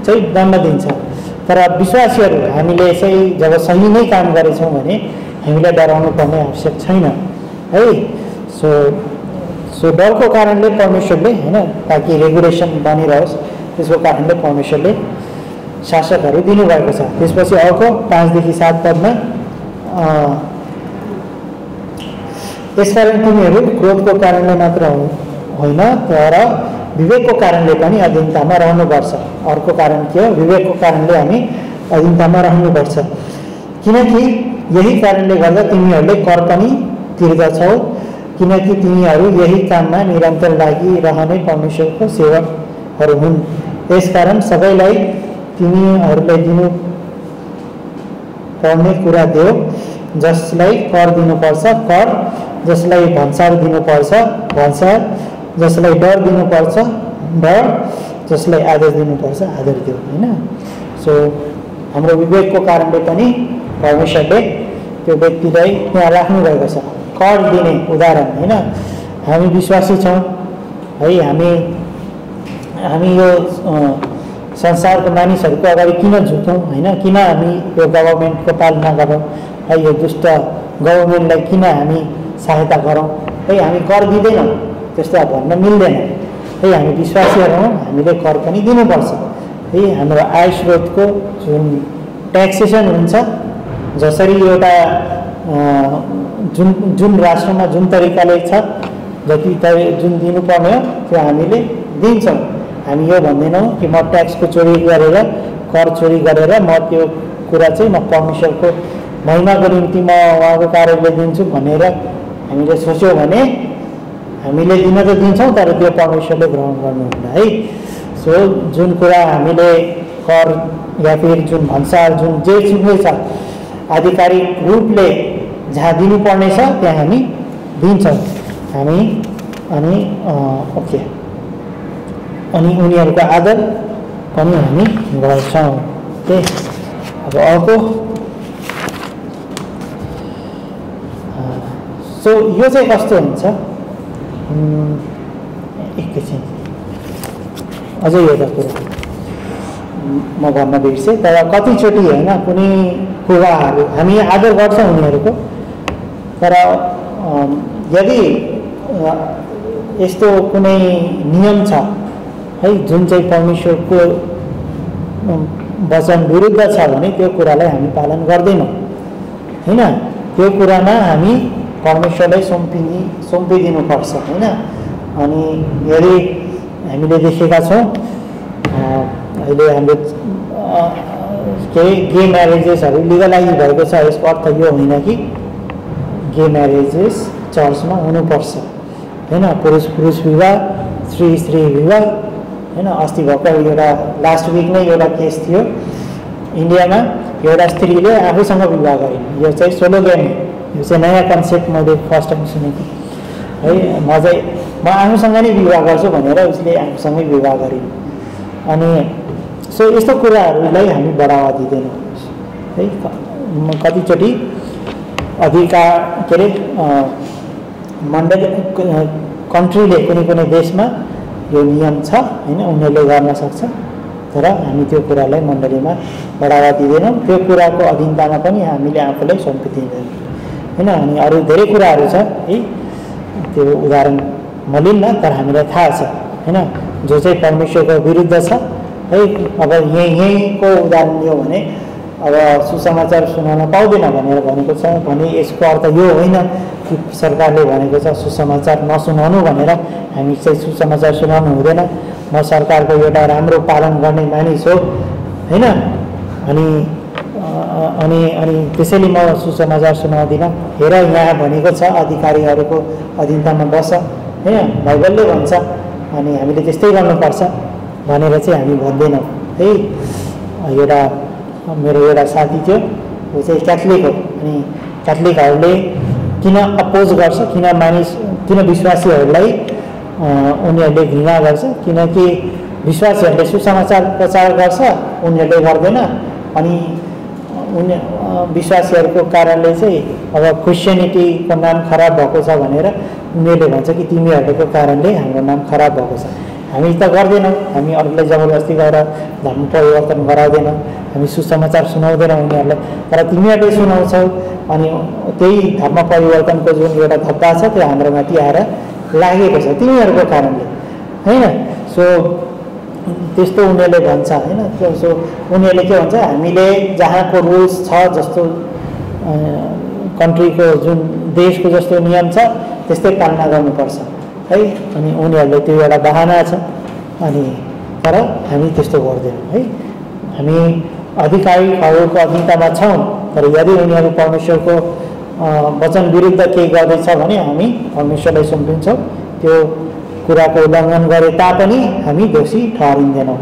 चाहिँ दण्ड दिन्छ। तर विश्वासीहरू हामीले चाहिँ जब सही नै काम गरेछौँ भने हामीलाई डराउनु पर्ने आवश्यक छैन है। सो डरको कारणले परमेश्वरले होइन, ताकि रेगुलेसन बनिरहोस् त्यसको कारणले परमेश्वरले शासकहरू दिनुभएको छ। त्यसपछि अर्को 5 देखि 7 पदमा यसकारण तिमीहरू क्रोधको कारणले मात्र होइन तर विवेकको कारणले पनि अधीनतामा रहनुपर्छ। अर्को कारण के हो? विवेकको कारणले हामी अधीनतामा रहनुपर्छ, किनकि यही कारणले गर्दा तिमीहरूले कर पनि तिर्दछौ, किनकि तिमीहरू यही काममा निरन्तर लागिरहने परमेश्वरको सेवकहरू हुन्। यसकारण सबैलाई तिमीहरूले दिनु पर्ने कुरा देऊ, जसलाई कर दिनुपर्छ कर, जसलाई भन्सार दिनुपर्छ भन्सार, जसलाई डर दिनुपर्छ डर, जसलाई आदर दिनुपर्छ आदर देऊ होइन। सो हाम्रो विवेकको कारणले पनि परमेश्वरले त्यो व्यक्तिलाई त्यहाँ राख्नुभएको छ। कर दिने उदाहरण होइन, हामी विश्वासी छौँ है, हामी यो संसारको मानिसहरूको अगाडि किन झुक्यौँ होइन, किन हामी यो गभर्मेन्टको पालना गरौँ है, यो दुष्ट गभर्मेन्टलाई किन हामी सहायता गरौँ है। हामी कर दिँदैनौँ त्यस्तो भन्न मिल्दैन है। हामी विश्वासीहरू हौँ, हामीले कर पनि दिनुपर्छ है। हाम्रो आय स्रोतको जुन ट्याक्सेसन हुन्छ, जसरी एउटा जुन राष्ट्रमा जुन तरिकाले छ जति जुन दिनुपर्ने हो त्यो हामीले दिन्छौँ। हामी यो भन्दैनौँ कि म ट्याक्सको चोरी गरेर कर चोरी गरेर म त्यो कुरा चाहिँ म परमेश्वरको महिमाको निम्ति म उहाँको कार्यालय दिन्छु भनेर हामीले सोच्यौँ भने हामीले दिन त दिन्छौँ तर त्यो परमेश्वरले ग्रहण गर्नुहुन्न है। सो जुन कुरा हामीले कर या फिर जुन भन्सार जुन जे सुन्ने छ आधिकारिक रूपले जहाँ दिनुपर्ने छ त्यहाँ हामी दिन्छौँ हामी। अनि ओके, अनि उनीहरूको आदर पनि हामी गर्छौँ। ओके, अब अर्को सो यो चाहिँ कस्तो हुन्छ, एकैछिन अझै एउटा कुरा म भन्न बिर्सेँ, तर कतिचोटि होइन कुनै कुराहरू हामी आदर गर्छौँ उनीहरूको, तर यदि यस्तो कुनै नियम छ है जुन चाहिँ परमेश्वरको वचन विरुद्ध छ भने त्यो कुरालाई हामी पालन गर्दैनौँ होइन। त्यो कुरामा हामी परमेश्वरलाई सुम्पिदिनुपर्छ होइन। अनि यदि हामीले देखेका छौँ अहिले हाम्रो के गे म्यारेजेसहरू लिगलाइज भएको छ, यसको अर्थ यो होइन कि गे म्यारेजेस चर्चमा हुनुपर्छ होइन। पुरुष पुरुष विवाह, स्त्री स्त्री विवाह होइन। अस्ति भर्खर एउटा लास्ट विक नै एउटा केस थियो इन्डियामा, एउटा स्त्रीले आफूसँग विवाह गरिन्। यो चाहिँ सोलोगेमी, यो चाहिँ नयाँ कन्सेप्ट मैले फर्स्ट टाइम सुनेको है। म आफूसँग नै विवाह गर्छु भनेर उसले आफूसँगै विवाह गरिन्। अनि सो यस्तो कुराहरूलाई हामी बढावा दिँदैनौँ है। कतिचोटि अधिकार के अरे मण्डल कन्ट्रीले कुनै देशमा यो नियम छ होइन, उनीहरूले गर्न सक्छ, तर हामी त्यो कुरालाई मण्डलीमा बढावा दिँदैनौँ। त्यो कुराको अधीनतामा पनि हामीले आफूलाई सुम्पिदिँदैनौँ होइन। अनि अरू धेरै कुराहरू छ है, त्यो उदाहरण म लिन्न, तर हामीलाई थाहा छ होइन जो चाहिँ परमेश्वरको विरुद्ध छ है। अब यहीँको उदाहरण लियो भने अब सुसमाचार सुनाउन पाउँदैन भनेर भनेको छ भने यसको अर्थ यो होइन कि सरकारले भनेको छ सुसमाचार नसुनाउनु भनेर हामी चाहिँ सुसमाचार सुनाउनु हुँदैन। म सरकारको एउटा राम्रो पालन गर्ने मानिस हो हैन। अनि अनि अनि त्यसैले म सुसमाचार सुनाउँदिनँ। हेर यहाँ भनेको छ अधिकारीहरूको अधीनतामा बस हैन, बाइबलले भन्छ अनि हामीले त्यस्तै गर्नुपर्छ भनेर चाहिँ हामी भन्दैनौँ है। एउटा मेरो एउटा साथी थियो, ऊ चाहिँ क्याथोलिक हो। अनि क्याथोलिकहरूले किन अपोज गर्छ, किन विश्वासीहरूलाई उनीहरूले घृणा गर्छ, किनकि विश्वासीहरूले सुसमाचार प्रचार गर्छ, उनीहरूले गर्दैन। अनि विश्वासीहरूको कारणले चाहिँ अब क्रिस्चियनिटीको नाम खराब भएको छ भनेर उनीहरूले भन्छ कि तिमीहरूको कारणले हाम्रो नाम खराब भएको छ। हामी त गर्दैनौँ, हामी अरूलाई जबरजस्ती गरेर धर्म परिवर्तन गराउँदैनौँ, हामी सुसमाचार सुनाउँदैनौँ उनीहरूलाई, तर तिमीहरूले सुनाउँछौ। अनि त्यही धर्म परिवर्तनको जुन एउटा धब्बा छ त्यो हाम्रोमाथि आएर लागेको छ तिमीहरूको कारणले हैन। सो त्यस्तो उनीहरूले भन्छ हैन। सो उनीहरूले के भन्छ, हामीले जहाँको रुल्स छ, जस्तो कन्ट्रीको जुन देशको जस्तो नियम छ त्यस्तै पालना गर्नुपर्छ है। अनि उनीहरूले त्यो एउटा बहाना छ। अनि तर हामी त्यस्तो गर्दैनौँ है। हामी अधिकारीहरूको अधीनतामा छौँ, तर यदि उनीहरू परमेश्वरको वचन विरुद्ध केही गर्दैछ भने हामी परमेश्वरलाई सुम्पिन्छौँ। त्यो कुराको उल्लङ्घन गरे तापनि हामी दोषी ठहरिँदैनौँ।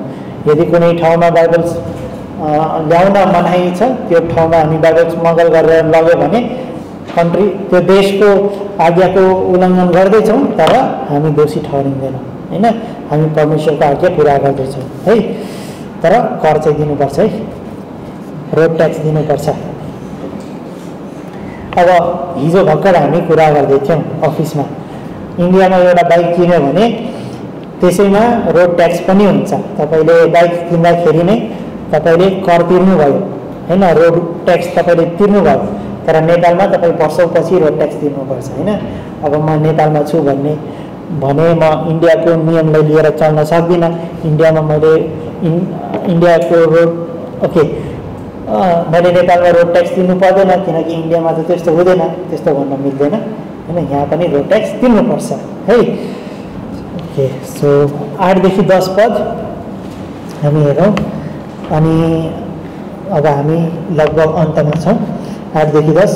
यदि कुनै ठाउँमा बाइबल ल्याउन मनाही छ, त्यो ठाउँमा हामी बाइबल स्मगल गरेर लग्यो भने कन्ट्री त्यो देशको आज्ञाको उल्लङ्घन गर्दैछौँ, तर हामी दोषी ठहरिँदैनौँ हैन। हामी परमेश्वरको आज्ञा पुरा गर्दैछौँ है। तर कर चाहिँ दिनुपर्छ है, रोड ट्याक्स दिनुपर्छ। अब हिजो भर्खर हामी कुरा गर्दै थियौँ अफिसमा, इन्डियामा एउटा बाइक किन्यो भने त्यसैमा रोड ट्याक्स पनि हुन्छ। तपाईँले बाइक किन्दाखेरि नै तपाईँले कर तिर्नुभयो हैन, रोड ट्याक्स तपाईँले तिर्नुभयो। तर नेपालमा तपाईँ वर्षौँपछि रोड ट्याक्स तिर्नुपर्छ हैन। अब म नेपालमा छु भने म इन्डियाको नियमलाई लिएर चल्न सक्दिनँ। इन्डियामा मैले इन्डियाको रोड मैले नेपालमा रोड ट्याक्स तिर्नु पर्दैन, किनकि इन्डियामा त त्यस्तो हुँदैन, त्यस्तो भन्न मिल्दैन हैन। यहाँ पनि रोड ट्याक्स तिर्नुपर्छ है। ओके, सो 8 देखि 10 पद हामी हेरौँ। अनि अब हामी लगभग अन्तमा छौँ। 8 देखि 10,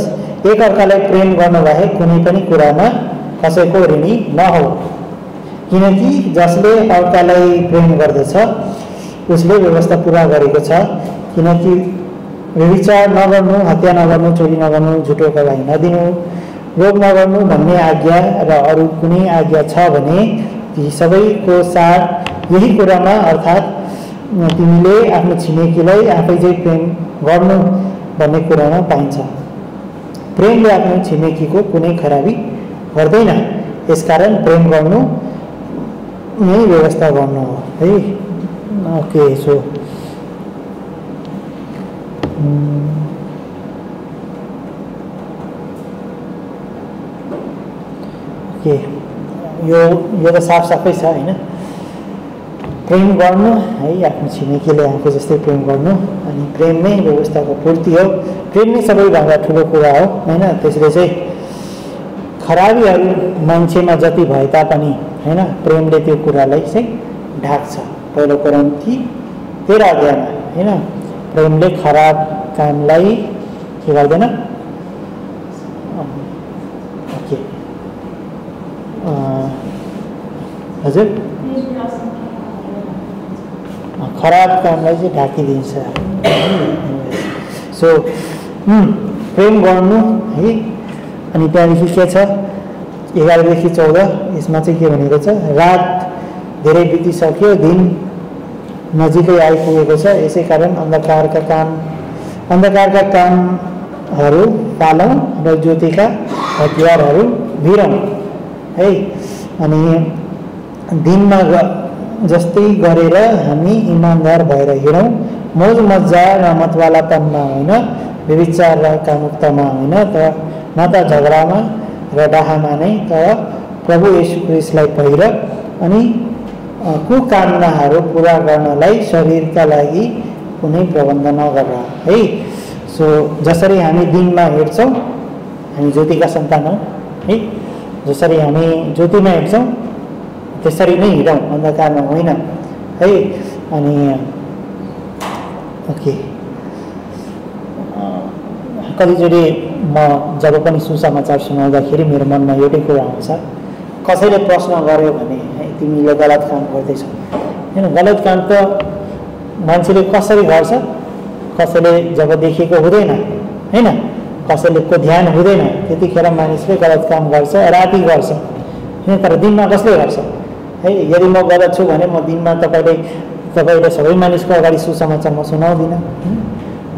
एकअर्कालाई प्रेम गर्नुभए कुनै पनि कुरामा कसैको ऋणी नहो, किनकि जसले अर्कालाई प्रेम गर्दछ उसले व्यवस्था पुरा गरेको छ। किनकि व्यभिचार नगर्नु, हत्या नगर्नु, चोरी नगर्नु, झुटो गवाही नदिनु, लोभ नगर्नु भन्ने आज्ञा र अरू कुनै आज्ञा छ भने ती सबैको सार यही कुरामा, अर्थात् तिमीले आफ्नो छिमेकीलाई आफै चाहिँ प्रेम गर्नु भन्ने कुरामा पाइन्छ। प्रेमले आफ्नो छिमेकीको कुनै खराबी गर्दैन, यसकारण प्रेम गर्नु नै व्यवस्था गर्नु हो है। ओके, सो ओके, यो त साफै छ हैन। प्रेम गर्नु है, आफ्नो छिमेकीले आफू जस्तै प्रेम गर्नु, अनि प्रेम नै व्यवस्थाको पूर्ति हो। प्रेम नै सबैभन्दा ठुलो कुरा हो हैन। त्यसले चाहिँ खराबीहरू मान्छेमा जति भए तापनि हैन, प्रेमले त्यो कुरालाई चाहिँ ढाक्छ। पहिलो कोरिन्थी 13 अध्यायमा हैन, प्रेमले खराब कामलाई के गर्दैन। ओके, हजुर, खराब कामलाई चाहिँ ढाकिदिन्छ। सो प्रेम गर्नु है। अनि त्यहाँदेखि के छ, 11 देखि 14 यसमा चाहिँ के भनेको छ, रात धेरै बितिसक्यो, दिन नजिकै आइपुगेको छ, यसै कारण अन्धकारका कामहरू पालौँ र ज्योतिका हतियारहरू भिरौँ है। अनि दिनमा जस्तै गरेर हामी इमान्दार भएर हिँडौँ, मोज मजा र मतवालापनमा होइन, व्यभिचार र कामुकतामा होइन, न त झगडामा र डाहामा नै, तर प्रभु येशू ख्रीष्टलाई पहिर अनि कुकामनाहरू पुरा गर्नलाई शरीरका लागि कुनै प्रबन्ध नगर है। सो जसरी हामी दिनमा हिँड्छौँ, हामी ज्योतिका सन्तान हौँ है, जसरी हामी ज्योतिमा हिँड्छौँ त्यसरी नै हिँडौँ, अन्धकारमा होइन। है। अनि ओके, कतिचोटि म जब पनि सुसमाचार सुनाउँदाखेरि मेरो मनमा एउटै कुरा आउँछ, कसैले प्रश्न गर्यो भने है तिमीले गलत काम गर्दैछौ होइन। गलत काम त मान्छेले कसरी गर्छ, कसैले जब देखेको हुँदैन होइन, कसैले को ध्यान हुँदैन त्यतिखेर मानिसले गलत काम गर्छ, राति गर्छ होइन। तर दिनमा कसले गर्छ है। यदि म गलत छु भने म दिनमा तपाईँले सबै मानिसको अगाडि सुसमाचार म सुनाउँदिनँ,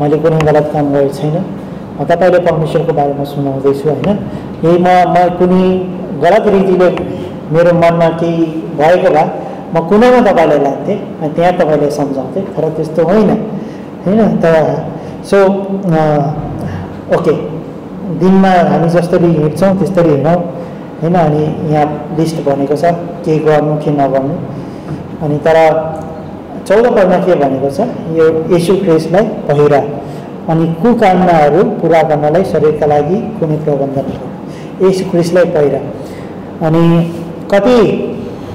मैले कुनै गलत काम गरेको छैन, म तपाईँले परमेश्वरको बारेमा सुनाउँदैछु होइन। यही म कुनै गलत रीतिले मेरो मनमा केही भएको भए म कुनामा तपाईँलाई लान्थेँ अनि त्यहाँ तपाईँलाई सम्झाउँथेँ, तर त्यस्तो होइन होइन। त सो ओके, दिनमा हामी जसरी हिँड्छौँ त्यसरी हिँडौँ होइन। अनि यहाँ लिस्ट भनेको छ के गर्नु के नगर्नु। अनि तर 14 पदमा के भनेको छ, यो येशू ख्रीष्टलाई पहिरा अनि कुकामनाहरू पुरा गर्नलाई शरीरका लागि कुनै प्रबन्ध नगर्नु। येशू ख्रीष्टलाई पहिरा। अनि कति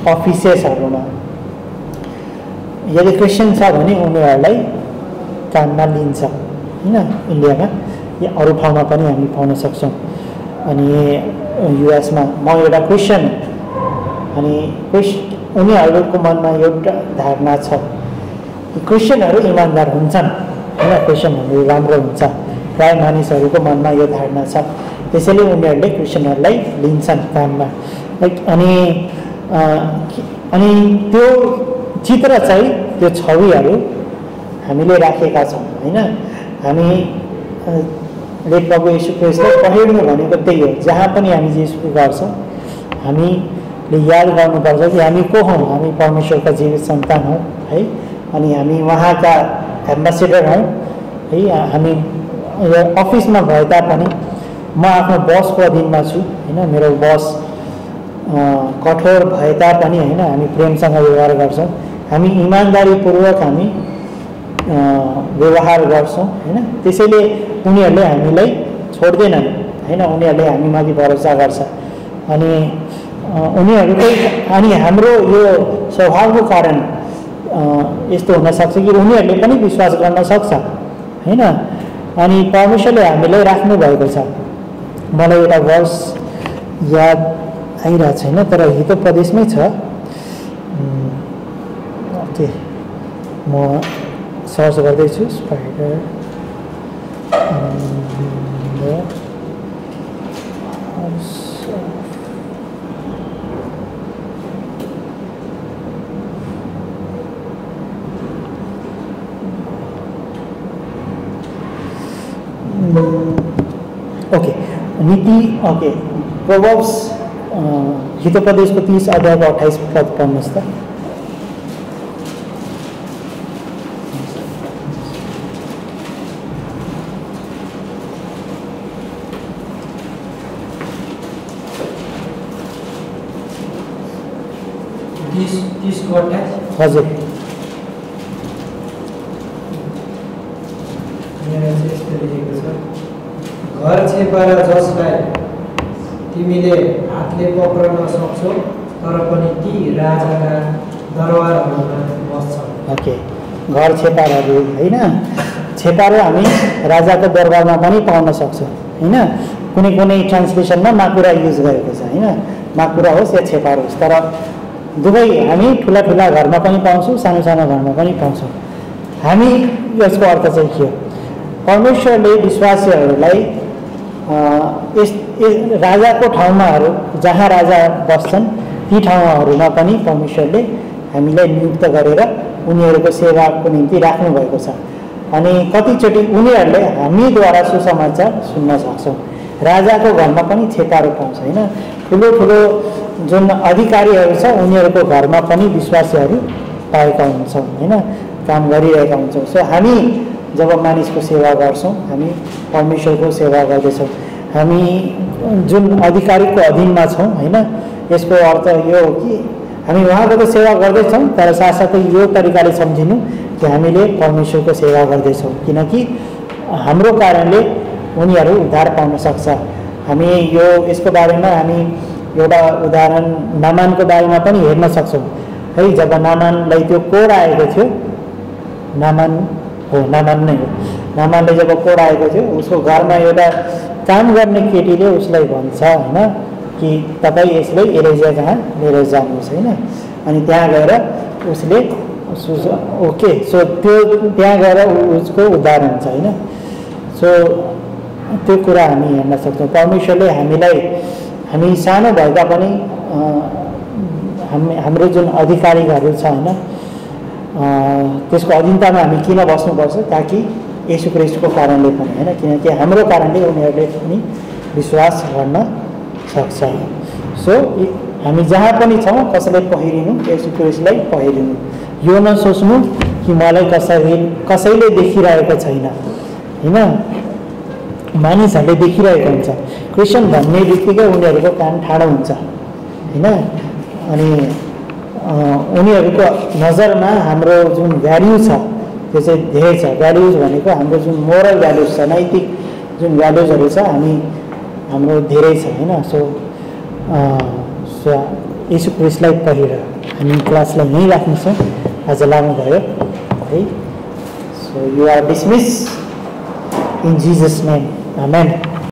अफिसेसहरूमा यदि क्रिस्चियन छ भने उनीहरूलाई काममा लिन्छ होइन, इन्डियामा या अरू ठाउँमा पनि हामी पाउन सक्छौँ। अनि युएसमा म एउटा क्रिस्चियन अनि उनीहरूको मनमा एउटा धारणा छ कि क्रिस्चियनहरू इमान्दार हुन्छन् होइन, क्रिस्चियनहरू राम्रो हुन्छ, प्राय मानिसहरूको मनमा यो धारणा छ। त्यसैले उनीहरूले क्रिस्चियनहरूलाई लिन्छन् काममा। अनि त्यो चित्र चाहिँ त्यो छविहरू हामीले राखेका छौँ होइन। हामीले प्रभु येशू ख्रीष्टलाई पहिर्नु भनेको त्यही हो। जहाँ पनि हामी येशू गर्छौँ हामीले याद गर्नुपर्छ कि हामी को हौँ, हामी परमेश्वरका जीवित सन्तान हौँ है। अनि हामी उहाँका एम्बेसेडर हौँ है। हामी अफिसमा भए तापनि म आफ्नो बसको अधीनमा छु होइन, मेरो बस कठोर भए तापनि होइन हामी प्रेमसँग व्यवहार गर्छौँ, हामी इमान्दारीपूर्वक हामी व्यवहार गर्छौँ होइन। त्यसैले उनीहरूले हामीलाई छोड्दैनन् होइन, उनीहरूले हामीमाथि भरोसा गर्छ। अनि उनीहरूकै अनि हाम्रो यो स्वभावको कारण यस्तो हुनसक्छ कि उनीहरूले पनि विश्वास गर्न सक्छ होइन। अनि परमेश्वरले हामीलाई राख्नु भएको छ। मलाई एउटा वर्ष याद आइरहेको छैन तर हितोपदेशमै छ। ओके, म सर्च गर्दैछु स्पाइडर ओके नीति ओके प्रोवर्ब्स हितोपदेशको 30 अध्यायको 28 पद पढ्नुहोस् त। हजुर, घर छेपारा जसलाई तिमीले हातले पक्रन सक्छौ तर पनि ती राजाका दरबारहरूमा बस्छन्। ओके, घर छेपाराहरू होइन, छेपारो हामी राजाको दरबारमा पनि पाउन सक्छौँ होइन। कुनै कुनै ट्रान्सलेसनमा माकुरा युज गरेको छ होइन, माकुरा होस् या छेपारो होस्, तर दुवै हामी ठुला ठुला घरमा पनि पाउँछौँ, सानो सानो घरमा पनि पाउँछौँ। हामी यसको अर्थ चाहिँ के हो, परमेश्वरले विश्वासीहरूलाई राजाको ठाउँमाहरू जहाँ राजा बस्छन् ती ठाउँहरूमा पनि परमेश्वरले हामीलाई नियुक्त गरेर उनीहरूको सेवाको निम्ति राख्नुभएको छ। अनि कतिचोटि उनीहरूले हामीद्वारा सुसमाचार सुन्न सक्छौँ। राजाको घरमा पनि छेपारो पाउँछ होइन, ठुलो ठुलो जुन अधिकारीहरू छ उनीहरूको घरमा पनि विश्वासीहरू पाएका हुन्छौँ होइन, काम गरिरहेका हुन्छौँ। सो हामी जब मानिसको सेवा गर्छौँ हामी परमेश्वरको सेवा गर्दैछौँ, हामी जुन अधिकारीको अधीनमा छौँ होइन। यसको अर्थ यो हो कि हामी उहाँको त सेवा गर्दैछौँ तर साथसाथै यो तरिकाले सम्झिनु कि हामीले परमेश्वरको सेवा गर्दैछौँ, किनकि हाम्रो कारणले उनीहरू उद्धार पाउन सक्छ। हामी यसको बारेमा हामी एउटा उदाहरण नामानको बारेमा पनि हेर्न सक्छौँ। है जब नामानलाई त्यो कोड आएको थियो, नामान नै हो, नामानले जब कोड आएको थियो उसको घरमा एउटा काम गर्ने केटीले उसलाई भन्छ होइन कि तपाईँ यसलाई एलेजिया कहाँ लिएर जानुहोस् होइन। अनि त्यहाँ गएर उसले ओके सो त्यो त्यहाँ गएर उसको उद्धार हुन्छ होइन। सो त्यो कुरा हामी हेर्न सक्छौँ। परमेश्वरले हामीलाई, हामी सानो भएका पनि हाम्रो जुन अधिकारीहरू छ होइन त्यसको अधीनतामा हामी किन बस्नुपर्छ, ताकि येशू ख्रीष्टको कारणले पनि होइन, किनकि हाम्रो कारणले उनीहरूले पनि विश्वास गर्न सक्छ। सो हामी जहाँ पनि छौँ कसैलाई पहिरिनु, येशू ख्रीष्टलाई पहिरिनु। यो नसोच्नु कि मलाई कसैले देखिरहेको छैन होइन। मानिसहरूले देखिरहेको हुन्छ, क्रिस्चियन भन्ने बित्तिकै उनीहरूको कान ठाडो हुन्छ होइन। अनि उनीहरूको नजरमा हाम्रो जुन भ्याल्यु छ त्यो चाहिँ धेरै छ। भ्याल्युज भनेको हाम्रो जुन मोरल भ्याल्युज छ, नैतिक जुन भ्याल्युजहरू छ हाम्रो धेरै छ होइन। सो येशू ख्रीष्टलाई पहिर। हामी क्लासलाई यहीँ राख्नेछौँ, आज लामो भयो है। So you are dismissed in Jesus name, amen.